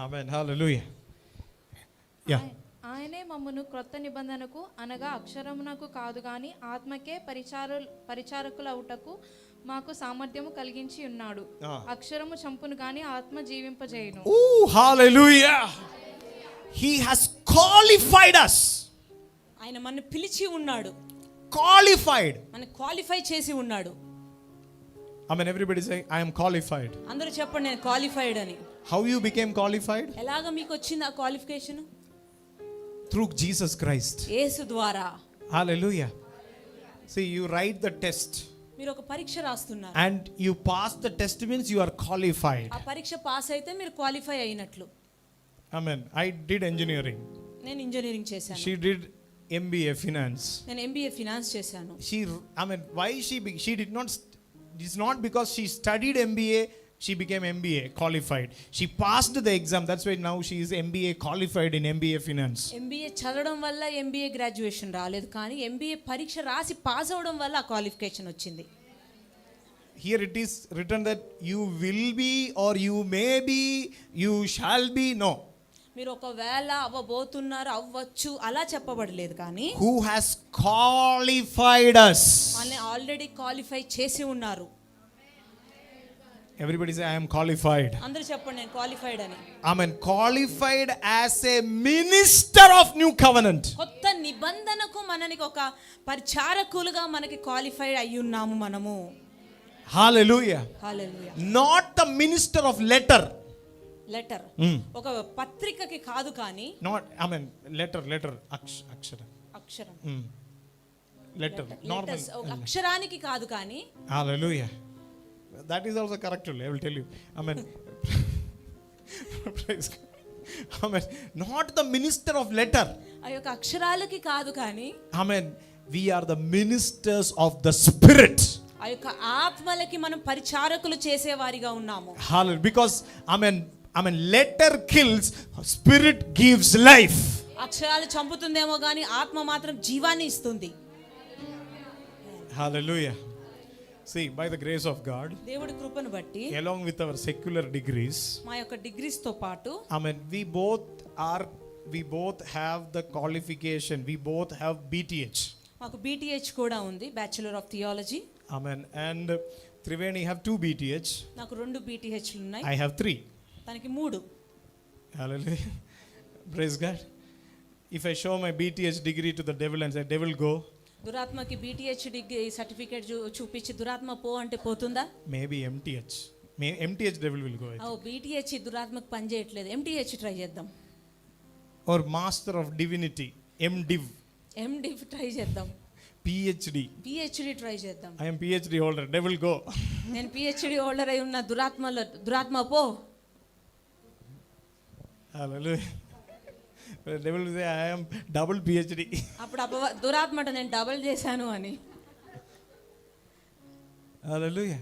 Amen. Hallelujah. Yeah. ఆయనే మమ్మును క్రొత్త నిబంధనకు అనగా అక్షరమునకు కాదు గాని ఆత్మకే పరిచారకులవుటకు మాకు సామర్థ్యము కలిగించి ఉన్నాడు. అక్షరము చంపును గాని ఆత్మ జీవింపజేయును. Oh, hallelujah. He has qualified us. ఆయన మనల్ని పిలిచి ఉన్నాడు. Qualified. మనల్ని క్వాలిఫై చేసి ఉన్నాడు. Everybody say, I am qualified. అందరూ చెప్పండి, నేను క్వాలిఫైడ్ అని. How you became qualified? ఎలాగ మీకు వచ్చింది ఆ క్వాలిఫికేషన్? Through Jesus Christ. యేసు ద్వారా. Hallelujah. See, you write the test. మీరు ఒక పరీక్ష రాస్తున్నారు. And you pass the test means you are qualified. ఆ పరీక్ష పాస్ అయితే మీరు క్వాలిఫై అయినట్లు. I did engineering. నేను ఇంజనీరింగ్ చేశాను. She did MBA finance. నేను MBA ఫినాన్స్ చేశాను. Why she did not, it's not because she studied MBA she became MBA qualified. She passed the exam, that's why now she is MBA qualified in MBA finance. MBA చదవడం వల్ల MBA graduation రాలేదు, కానీ MBA పరీక్ష రాసి pass అవడం వల్ల ఆ qualification వచ్చింది. Here it is written that you will be or you may be, you shall be. No. మీరు ఒకవేళ అవ్వబోతున్నారు, అవ్వచ్చు అలా చెప్పబడలేదు, కానీ Who has qualified us? మనల్ని ఆల్రెడీ క్వాలిఫై చేసి ఉన్నారు. Everybody say, I am qualified. అందరూ చెప్పండి, నేను క్వాలిఫైడ్ అని. Qualified as a minister of new covenant. కొత్త నిబంధనకు మనకి ఒక పరిచారకులుగా మనకి క్వాలిఫైడ్ అయి ఉన్నాము మనము. Hallelujah. Hallelujah. Not the minister of letter. Letter, ఒక పత్రికకి కాదు, కానీ Not, letter, అక్షరం. అక్షరం. Letter, normal. అక్షరానికి కాదు, కానీ Hallelujah. That is also correct. I will tell you. Praise God. Not the minister of letter. ఆ యొక్క అక్షరాలకి కాదు, కానీ we are the ministers of the spirit. ఆ యొక్క ఆత్మలకి మనం పరిచారకులు చేసేవారిగా ఉన్నాము. Hallelujah. Because letter kills, spirit gives life. అక్షరాలు చంపుతుందేమో కానీ ఆత్మ మాత్రం జీవాన్ని ఇస్తుంది. Hallelujah. See, by the grace of God, దేవుడి కృపను బట్టి, along with our secular degrees, మా యొక్క డిగ్రీస్ తో పాటు, we both have the qualification. We both have BTH. మాకు BTH కూడా ఉంది, bachelor of theology. And Triveni have 2 BTH. నాకు 2 BTHలు ఉన్నాయి. I have 3. తనకి 3. Hallelujah. Praise God. If I show my BTH degree to the devil and say, devil go, దురాత్మకి BTH degree certificate చూపించి దురాత్మ పో అంటే పోతుందా? Maybe MTH devil will go. BTH దురాత్మకు పని చేయట్లేదు, MTH ట్రై చేద్దాం. Or master of divinity, MDiv try చేద్దాం. PhD try చేద్దాం. I am PhD holder, devil go. నేను PhD హోల్డర్ అయి ఉన్న దురాత్మ పో. Hallelujah. The devil will say, I am double PhD. అప్పుడు దురాత్మ నేను డబుల్ చేశాను అని. Hallelujah.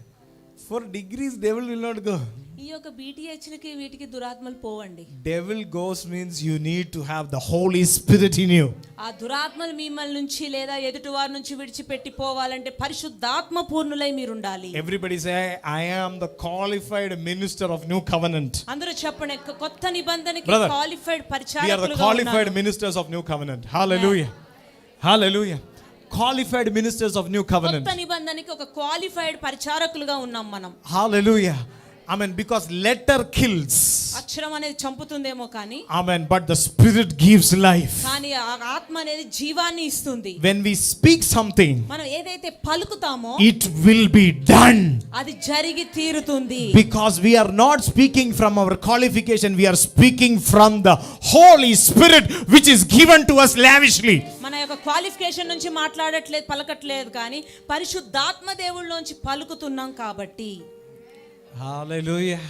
For degrees devil will not go. ఈ యొక్క BTHలకి వీటికి దురాత్మలు పోవండి. Devil goes means you need to have the Holy Spirit in you. ఆ దురాత్మలు మిమ్మల్ని నుంచి లేదా ఎదుటి వారి నుంచి విడిచిపెట్టి పోవాలంటే పరిశుద్ధాత్మ పూర్ణులై మీరు ఉండాలి. Everybody say, I am the qualified minister of new covenant. అందరూ చెప్పండి, కొత్త నిబంధనకి Brother, qualified we are the పరిచారకులుగా qualified ఉన్నాము. ministers of new covenant. Hallelujah. Hallelujah. Qualified ministers of new covenant. కొత్త నిబంధనకి ఒక క్వాలిఫైడ్ పరిచారకులుగా ఉన్నాం మనం. Hallelujah. Because letter kills. అక్షరం అనేది చంపుతుందేమో కానీ Amen. But the Spirit gives life. కానీ ఆ ఆత్మ అనేది జీవాన్ని ఇస్తుంది. When we speak something, మనం ఏదైతే పలుకుతామో it will be done. అది జరిగి తీరుతుంది. Because we are not speaking from our qualification, we are speaking from the Holy Spirit which is given to us lavishly. మన యొక్క క్వాలిఫికేషన్ నుంచి మాట్లాడట్లేదు, పలకట్లేదు, కానీ పరిశుద్ధాత్మ దేవుళ్ళలోంచి పలుకుతున్నాం కాబట్టి. Hallelujah.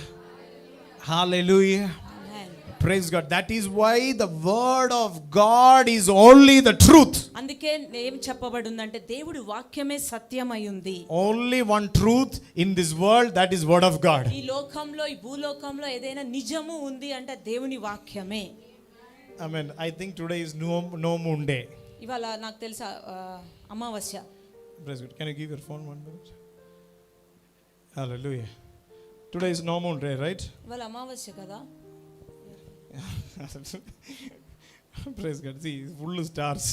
Hallelujah. Amen. Praise God. That is why the word of God is only the truth. అందుకే ఏం చెప్పబడి ఉందంటే దేవుడి వాక్యమే సత్యమై ఉంది. Only one truth in this world, that is word of God. ఈ లోకంలో, ఈ భూలోకంలో ఏదైనా నిజము ఉంది అంటే దేవుని వాక్యమే. Amen. I think today is no moon day. ఇవాళ నాకు తెలుసా అమావాస్య. Praise God. Can you give your phone 1 minute? Hallelujah. Today is no moon day, right? ఇవాళ అమావాస్య కదా. Praise God. See, full of stars.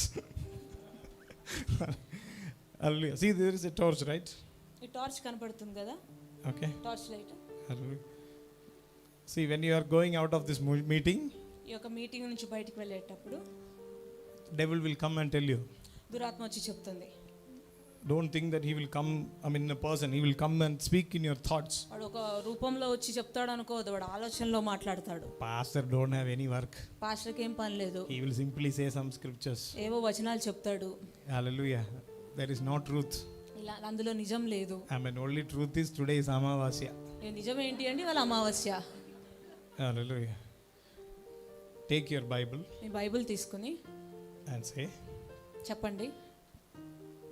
Hallelujah. See, there is a torch, right? ఈ torch కనపడుతుంది కదా, Okay. Torch light. Hallelujah. See, when you are going out of this meeting, ఈ యొక్క meeting నుంచి బయటికి వెళ్ళేటప్పుడు devil will come and tell you. దురాత్మ వచ్చి చెప్తుంది. Don't think that he will come, in a person. He will come and speak in your thoughts. వాడు ఒక రూపంలో వచ్చి చెప్తాడు అనుకోవద్దు, వాడు ఆలోచనలో మాట్లాడతాడు. Pastor don't have any work. పాస్టర్కి ఏం పని లేదు, He will simply say some scriptures. ఏవో వచనాలు చెప్తాడు. Hallelujah. There is no truth. ఇలా అందులో నిజం లేదు. Only truth is today is Amavasya. నిజం ఏంటి అంటే వాళ్ళ అమావాస్య. Hallelujah. Take your Bible me Bible తీసుకుని and say, చెప్పండి,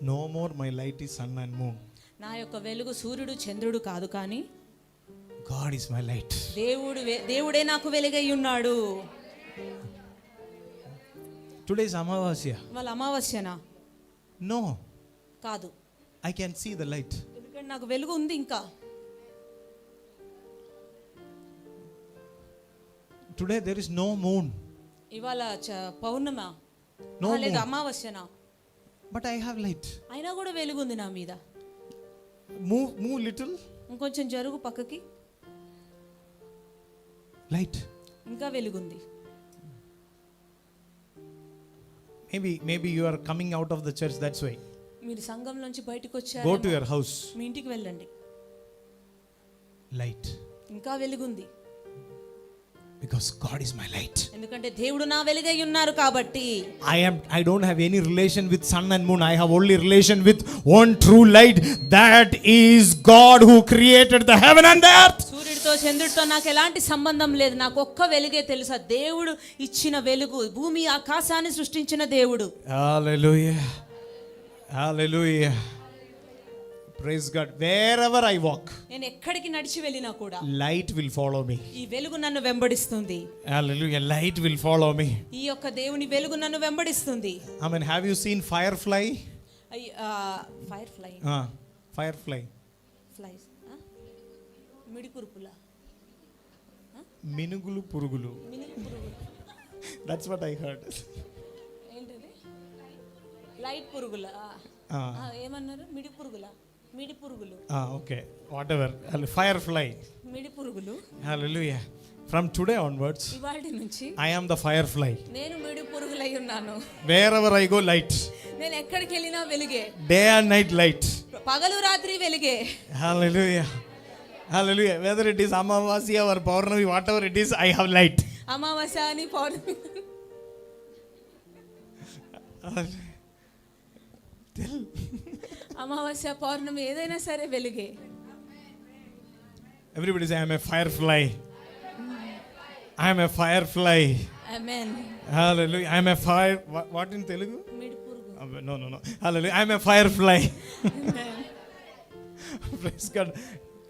no more my light is sun and moon. నా యొక్క వెలుగు సూర్యుడు చంద్రుడు కాదు, కానీ God is my light. దేవుడే నాకు వెలుగై ఉన్నాడు. Today is Amavasya. వాళ్ళ అమావాస్యనా? No, కాదు, I can see the light. ఎందుకంటే నాకు వెలుగు ఉంది. ఇంకా Today there is no moon. ఇవాళ పౌర్ణమ No లేదు, moon. అమావాస్యనా, But I have light. అయినా కూడా వెలుగుంది నా మీద. Move little. ఇంకొంచెం జరుగు పక్కకి, Light. ఇంకా వెలుగుంది. Maybe you are coming out of the church, that's why. మీరు సంఘం నుంచి బయటకు Go వచ్చారు, to your house. మీ ఇంటికి వెళ్ళండి, Light. ఇంకా వెలుగుంది. Because God is my light. ఎందుకంటే దేవుడు నా వెలుగై ఉన్నారు కాబట్టి. I don't have any relation with sun and moon. I have only relation with one true light. That is God who created the heaven and the earth. సూర్యుడితో చంద్రుడితో నాకు ఎలాంటి సంబంధం లేదు. నాకు ఒక్క వెలుగే తెలుసా, దేవుడు ఇచ్చిన వెలుగు, భూమి ఆకాశాన్ని సృష్టించిన దేవుడు. Hallelujah. Hallelujah. Praise God. Wherever I walk, నేను ఎక్కడికి నడిచి వెళ్ళినా కూడా light will follow me. ఈ వెలుగు నన్ను వెంబడిస్తుంది. Hallelujah. Light will follow me. ఈ యొక్క దేవుని వెలుగు నన్ను వెంబడిస్తుంది. Have you seen firefly? Firefly, Firefly. Flies, మిడికురుపుల, Minugulu purugulu. That's what I heard. ఏంటిది? లైట్ పురుగుల, ఏమన్నారు? మిడి పురుగుల, మిడి పురుగులు. Okay. Whatever. Firefly. మిడి పురుగులు. Hallelujah. From today onwards, ఇవాల్టి నుంచి I am the firefly. నేను మిడి పురుగులై ఉన్నాను. Wherever I go, light. నేను ఎక్కడికి వెళ్ళినా వెలుగే, Day and night, light. పగలు రాత్రి వెలుగే. Hallelujah. Hallelujah. Whether it is Amavasya or Paurnami, whatever it is, I have light. అమావాస్య అని పౌర్ణమి, అమావాస్య పౌర్ణమి ఏదైనా సరే వెలుగే. Everybody say, I am a firefly. I am a firefly. Amen. Hallelujah. I am a fire. What in Telugu? మిడి పురుగు. No. Hallelujah. I am a firefly. Amen. Praise God.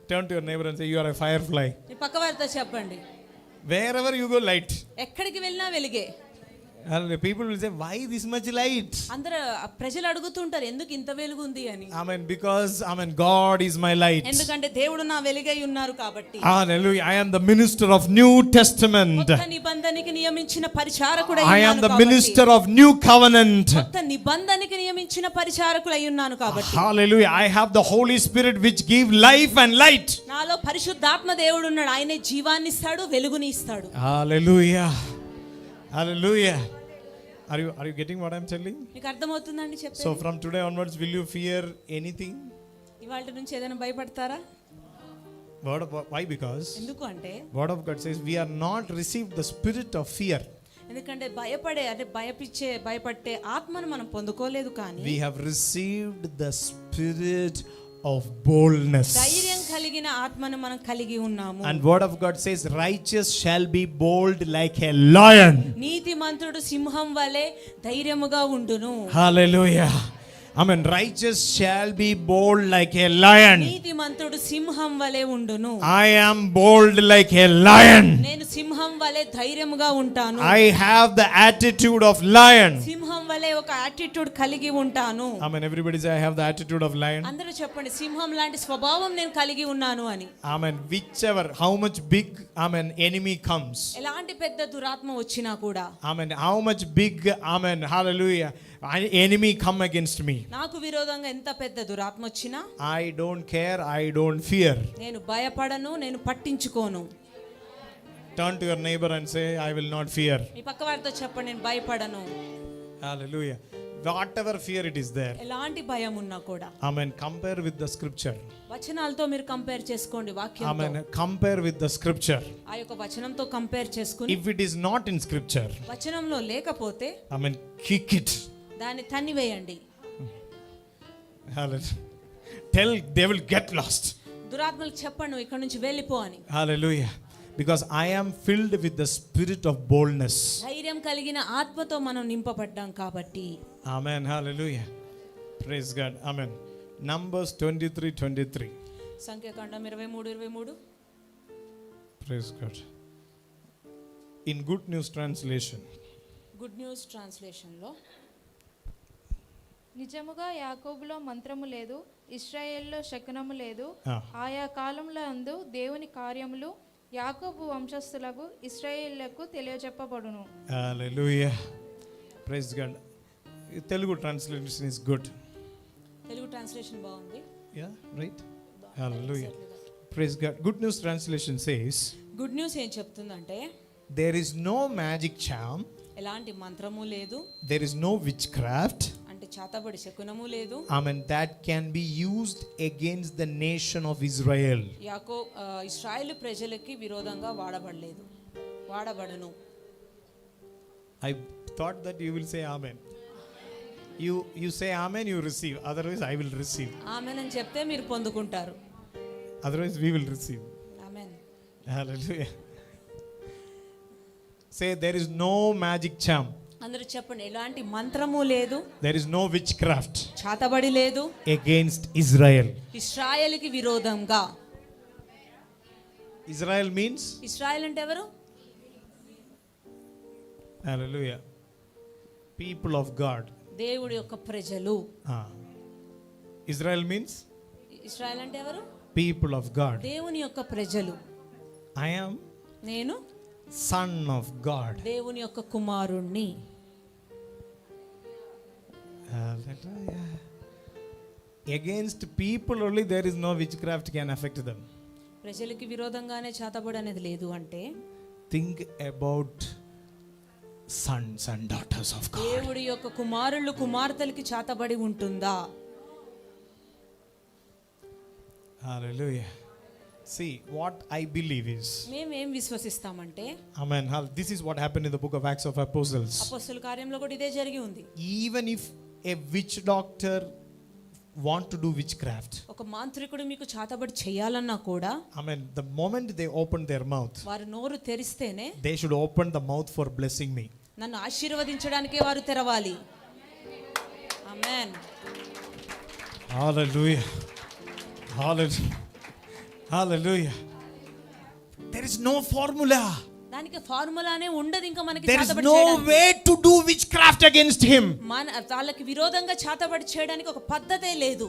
Turn to your neighbor and say, you are a firefly. ఈ పక్క వారితో చెప్పండి, Wherever you go, light. ఎక్కడికి వెళ్ళినా వెలుగే. Hallelujah. People will say, why this much light? అందరూ ప్రజలు అడుగుతుంటారు ఎందుకు ఇంత వెలుగు ఉంది అని. Because God is my light. ఎందుకంటే దేవుడు నా వెలుగై ఉన్నారు కాబట్టి. Hallelujah. I am the minister of New Testament. కొత్త నిబంధనకి నియమించిన పరిచారకుడై I ఉన్నాను am the కాబట్టి. minister of New Covenant. కొత్త నిబంధనకి నియమించిన పరిచారకుడై ఉన్నాను కాబట్టి. Hallelujah. I have the Holy Spirit which give life and light. నాలో పరిశుద్ధాత్మ దేవుడు ఉన్నాడు. ఆయనే జీవాన్ని ఇస్తాడు, వెలుగుని ఇస్తాడు. Hallelujah. Hallelujah. Are you getting what I'm telling? మీకు అర్థమవుతుందండి చెప్పేది? So from today onwards, will you fear anything? ఇవాల్టి నుంచి ఏదైనా భయపడతారా? Why? Because ఎందుకు అంటే Word of God says we are not received the spirit of fear. ఎందుకంటే భయపట్టే ఆత్మను మనం పొందుకోలేదు కానీ We have received the spirit of boldness. ధైర్యం కలిగిన ఆత్మను మనం కలిగి ఉన్నాము. And Word of God says righteous shall be bold like a lion. నీతిమంతుడు సింహం వలె ధైర్యముగా ఉండును. Hallelujah. Righteous shall be bold like a lion. నీతిమంతుడు సింహం వలె ఉండును. I am bold like a lion. నేను సింహం వలె ధైర్యముగా ఉంటాను. I have the attitude of lion. సింహం వలె ఒక యాటిట్యూడ్ కలిగి ఉంటాను. Everybody say I have the attitude of lion. అందరూ చెప్పండి సింహం లాంటి స్వభావం నేను కలిగి ఉన్నాను అని. Whichever how much big enemy comes. ఎలాంటి పెద్ద దురాత్మ వచ్చినా కూడా how much big hallelujah enemy come against me. నాకు విరోధంగా ఎంత పెద్ద దురాత్మ వచ్చినా I don't care, I don't fear. నేను భయపడను, నేను పట్టించుకోను. Turn to your neighbor and say I will not fear. మీ పక్కవారితో చెప్పండి నేను భయపడను. Hallelujah. Whatever fear it is there. ఎలాంటి భయం ఉన్నా కూడా compare with the scripture. వచనాలతో మీరు కంపేర్ చేసుకోండి వాక్యంతో. Compare with the scripture. ఆ యొక్క వచనంతో కంపేర్ చేసుకుని If it is not in scripture, వచనంలో లేకపోతే kick it. దాన్ని తన్నివేయండి. Hallelujah. Tell devil get lost. దురాత్మలకు చెప్పండి నువ్వు ఇక్కడ నుంచి వెళ్ళిపో అని. Hallelujah. Because I am filled with the spirit of boldness. ధైర్యం కలిగిన ఆత్మతో మనం నింపబడ్డాం కాబట్టి. Amen. Hallelujah. Praise God. Amen. Numbers 23:23. సంఖ్యాకాండం 23:23. Praise God. In Good News Translation. Good news translation లో నిజముగా యాకోబులో మంత్రము లేదు, ఇశ్రాయేలులో శకునము లేదు. Ah. ఆయా కాలముల అందు దేవుని కార్యములు యాకోబు వంశస్థులకు ఇశ్రాయేలులకు తెలియజెప్పబడును. Hallelujah. Praise God. Telugu translation is good. Telugu translation బాగుంది. Yeah, right? Hallelujah. Praise God. Good News Translation says, good news ఏం చెప్తుందంటే there is no magic charm, ఎలాంటి మంత్రము లేదు, there is no witchcraft, అంటే చాతబడి శకునము లేదు. that can be used against the nation of Israel. ఇశ్రాయేలు ప్రజలకి విరోధంగా వాడబడను. I thought that you will say amen. You say amen, you receive. Otherwise I will receive. ఆమేన్ అని చెప్తే మీరు పొందుకుంటారు. Otherwise we will receive. Amen. Hallelujah. Say there is no magic charm. అందరూ చెప్పండి ఎలాంటి మంత్రము లేదు, There is no witchcraft చాతబడి లేదు against Israel. ఇశ్రాయేలుకి విరోధంగా. Israel means? ఇశ్రాయేల్ అంటే ఎవరు? Hallelujah. People of God. దేవుడి యొక్క ప్రజలు. Israel means? ఇశ్రాయేల్ అంటే ఎవరు? People of God. దేవుని యొక్క ప్రజలు. I am నేను son of God. దేవుని యొక్క కుమారుణ్ణి. Hallelujah. Against people only there is no witchcraft can affect them. ప్రజలకి విరోధంగానే చాతబడి అనేది లేదు అంటే Think about sons and daughters of God. దేవుడి యొక్క కుమారులు కుమార్తెలకి చాతబడి ఉంటుందా? Hallelujah. See, what I believe is, మేమేం విశ్వసిస్తామంటే amen. This is what happened in the book of Acts of Apostles. అపొస్తలుల కార్యంలో కూడా ఇదే జరిగి ఉంది. Even if a witch doctor want to do witchcraft, ఒక మాంత్రికుడు మీకు చాతబడి చేయాలన్నా కూడా the moment they open their mouth, వారు నోరు తెరిస్తేనే they should open the mouth for blessing me. నన్ను ఆశీర్వదించడానికే వారు తెరవాలి. ఆమేన్. Hallelujah. Hallelujah. Hallelujah. There is no formula. దానికి ఫార్ములానే ఉండదు ఇంకా మనకి There is చేతబడి no చేయడానికి. way to do witchcraft against him. వాళ్ళకి విరోధంగా చేతబడి చేయడానికి ఒక పద్ధతే లేదు.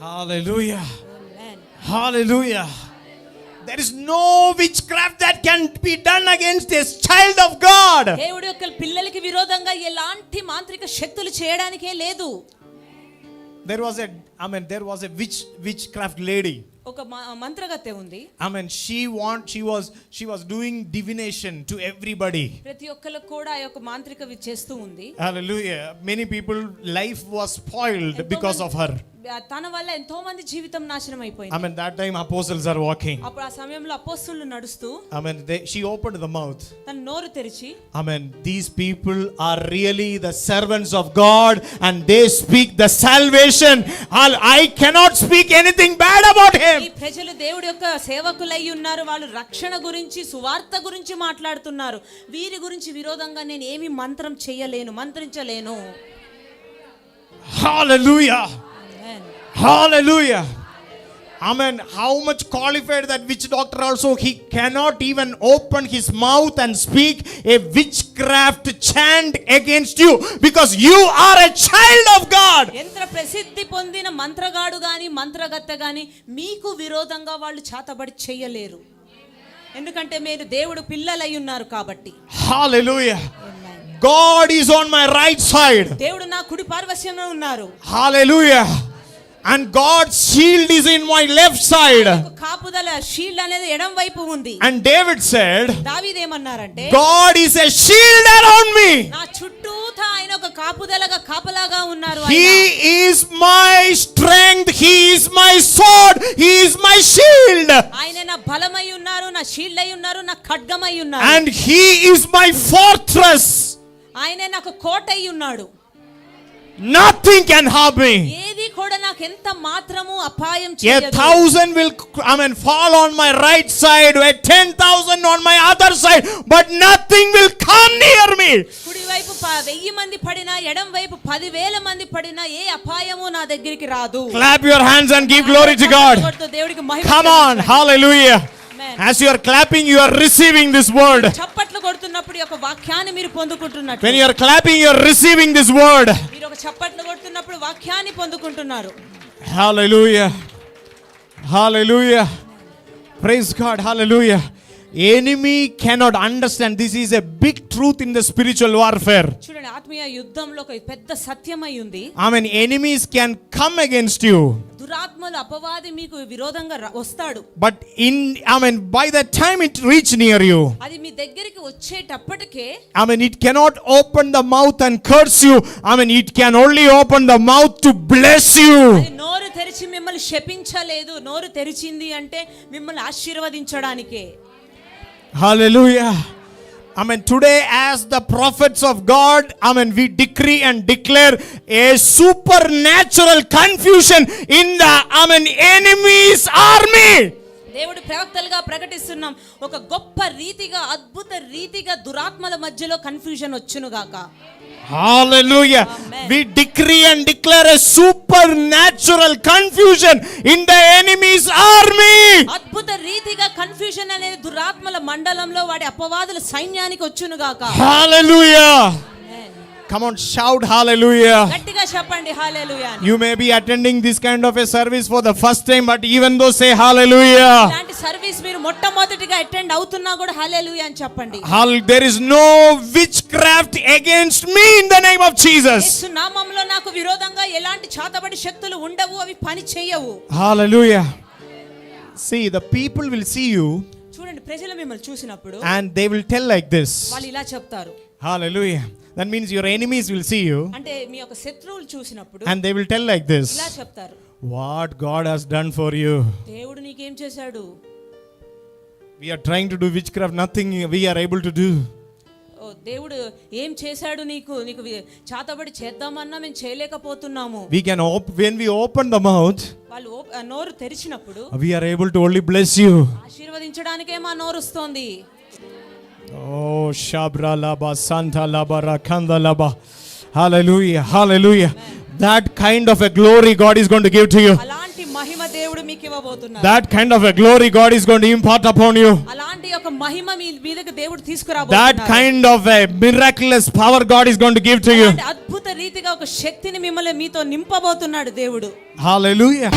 Hallelujah. Amen. Hallelujah. There is no witchcraft that can be done against a child of God. దేవుడి యొక్క పిల్లలకి విరోధంగా ఎలాంటి మాంత్రిక శక్తులు చేయడానికే లేదు. There was a witchcraft lady. ఒక మంత్రగత్తె ఉంది. She was doing divination to everybody. ప్రతి ఒక్కరికి కూడా ఆ యొక్క మాంత్రిక చేస్తూ ఉంది. Hallelujah. Many people life was spoiled because of her. తన వల్ల ఎంతో మంది జీవితం నాశనం అయిపోయింది. That time apostles are walking. అప్పుడు ఆ సమయంలో అపోస్తలులు నడుస్తూ she opened the mouth. తన నోరు తెరిచి These people are really the servants of God and they speak the salvation. I cannot speak anything bad about him. ఈ ప్రజలు దేవుడి యొక్క సేవకులై ఉన్నారు. వాళ్ళు రక్షణ గురించి సువార్త గురించి మాట్లాడుతున్నారు. వీరి గురించి విరోధంగా నేను ఏమి మంత్రించలేను. Hallelujah. Amen. Hallelujah. How much qualified that witch doctor also, he cannot even open his mouth and speak a witchcraft chant against you because you are a child of God. ఎంత ప్రసిద్ధి పొందిన మంత్రగాడు గాని మంత్రగత్తె గాని మీకు విరోధంగా వాళ్ళు చేతబడి చేయలేరు. ఎందుకంటే మీరు దేవుడు పిల్లలై ఉన్నారు కాబట్టి. Hallelujah. God is on my right side. దేవుడు నా కుడి పార్శ్వంలో ఉన్నారు. Hallelujah. And God's shield is in my left side. కాపుదల షీల్డ్ అనేది ఎడం వైపు ఉంది. And David said, దావీదు ఏమన్నారంటే, God is a shield around me. నా చుట్టూతా ఆయన ఒక కాపలాగా ఉన్నారు. He is my strength, he is my sword, he is my shield. ఆయన నా బలమై ఉన్నారు, నా షీల్డ్ అయి ఉన్నారు, నా ఖడ్గమై ఉన్నారు. And he is my fortress. ఆయన నాకు కోట అయి ఉన్నాడు. Nothing can harm me. ఏది కూడా నాకు ఎంత మాత్రము అపాయం A చేయదు. 1,000 will fall on my right side, 10,000 on my other side, but nothing will come near me. కుడి వైపు 1000 మంది పడినా, ఎడం వైపు 10,000 మంది పడినా ఏ అపాయము నా దగ్గరికి రాదు. Clap your hands and give glory to God. దేవుడికి మహిమ. Come on, hallelujah. As you are clapping, you are receiving this word. చప్పట్లు కొడుతున్నప్పుడు ఈ యొక్క వాక్యాన్ని మీరు పొందుకుంటున్నారు. When you are clapping, you are receiving this word. మీరు ఒక చప్పట్లు కొడుతున్నప్పుడు వాక్యాన్ని పొందుకుంటున్నారు. Hallelujah. Hallelujah. Praise God. Hallelujah. Enemy cannot understand. This is a big truth in the spiritual warfare. చూడండి, ఆత్మీయ యుద్ధంలో ఒక పెద్ద సత్యమై ఉంది. Enemies can come against you. దురాత్మలు అపవాది మీకు విరోధంగా వస్తాడు. But by the time it reach near you, అది మీ దగ్గరికి వచ్చేటప్పటికే it cannot open the mouth and curse you. It can only open the mouth to bless you. అది నోరు తెరిచి మిమ్మల్ని శపించలేదు. నోరు తెరిచింది అంటే మిమ్మల్ని ఆశీర్వదించడానికే. Hallelujah. Today as the prophets of God, we decree and declare a supernatural confusion in the enemy's army. దేవుడి ప్రవక్తలుగా ప్రకటిస్తున్నాం, ఒక గొప్ప రీతిగా అద్భుత రీతిగా దురాత్మల మధ్యలో కన్ఫ్యూజన్ వచ్చును గాక. Hallelujah. Amen. We decree and declare a supernatural confusion in the enemy's army. అద్భుత రీతిగా కన్ఫ్యూజన్ అనేది దురాత్మల మండలంలో వాడి అపవాదుల సైన్యానికి వచ్చును గాక. Hallelujah. Come on, shout hallelujah. గట్టిగా చెప్పండి హల్లెలూయా. You may be attending this kind of a service for the first time, but even though, say hallelujah. ఇలాంటి సర్వీస్ మీరు మొట్టమొదటిగా అటెండ్ అవుతున్నా కూడా హల్లెలూయా అని చెప్పండి. There is no witchcraft against me in the name of Jesus. యేసు నామములో నాకు విరోధంగా ఎలాంటి చాతబడి శక్తులు ఉండవు, అవి పని చేయవు. Hallelujah. See, the people will see you. చూడండి, ప్రజలు మిమ్మల్ని చూసినప్పుడు and they will tell like this. వాళ్ళు ఇలా చెప్తారు. Hallelujah. That means your enemies will see you. అంటే మీ యొక్క శత్రువులు చూసినప్పుడు and they will tell like this. ఇలా చెప్తారు. What God has done for you. దేవుడు నీకేం చేశాడు? We are trying to do witchcraft, nothing we are able to do. ఓ దేవుడు ఏం చేశాడు నీకు? నీకు చాతబడి చేద్దామన్నా మేము చేయలేకపోతున్నాము. We can when we open the mouth, వాళ్ళు నోరు తెరిచినప్పుడు we are able to only bless you. ఆశీర్వదించడానికే మా నోరు వస్తుంది. Oh, Shabra Laba, Santa Laba, Rakanda Laba. Hallelujah, hallelujah. That kind of a glory God is going to give to you. అలాంటి మహిమ దేవుడు మీకు ఇవ్వబోతున్నారు. That kind of a glory God is going to impart upon you. అలాంటి ఒక మహిమ మీ మీదకి దేవుడు That తీసుకురాబోతున్నారు. kind of a miraculous power God is going to give to you. అలాంటి అద్భుత రీతిగా ఒక శక్తిని మీతో నింపబోతున్నాడు దేవుడు. Hallelujah.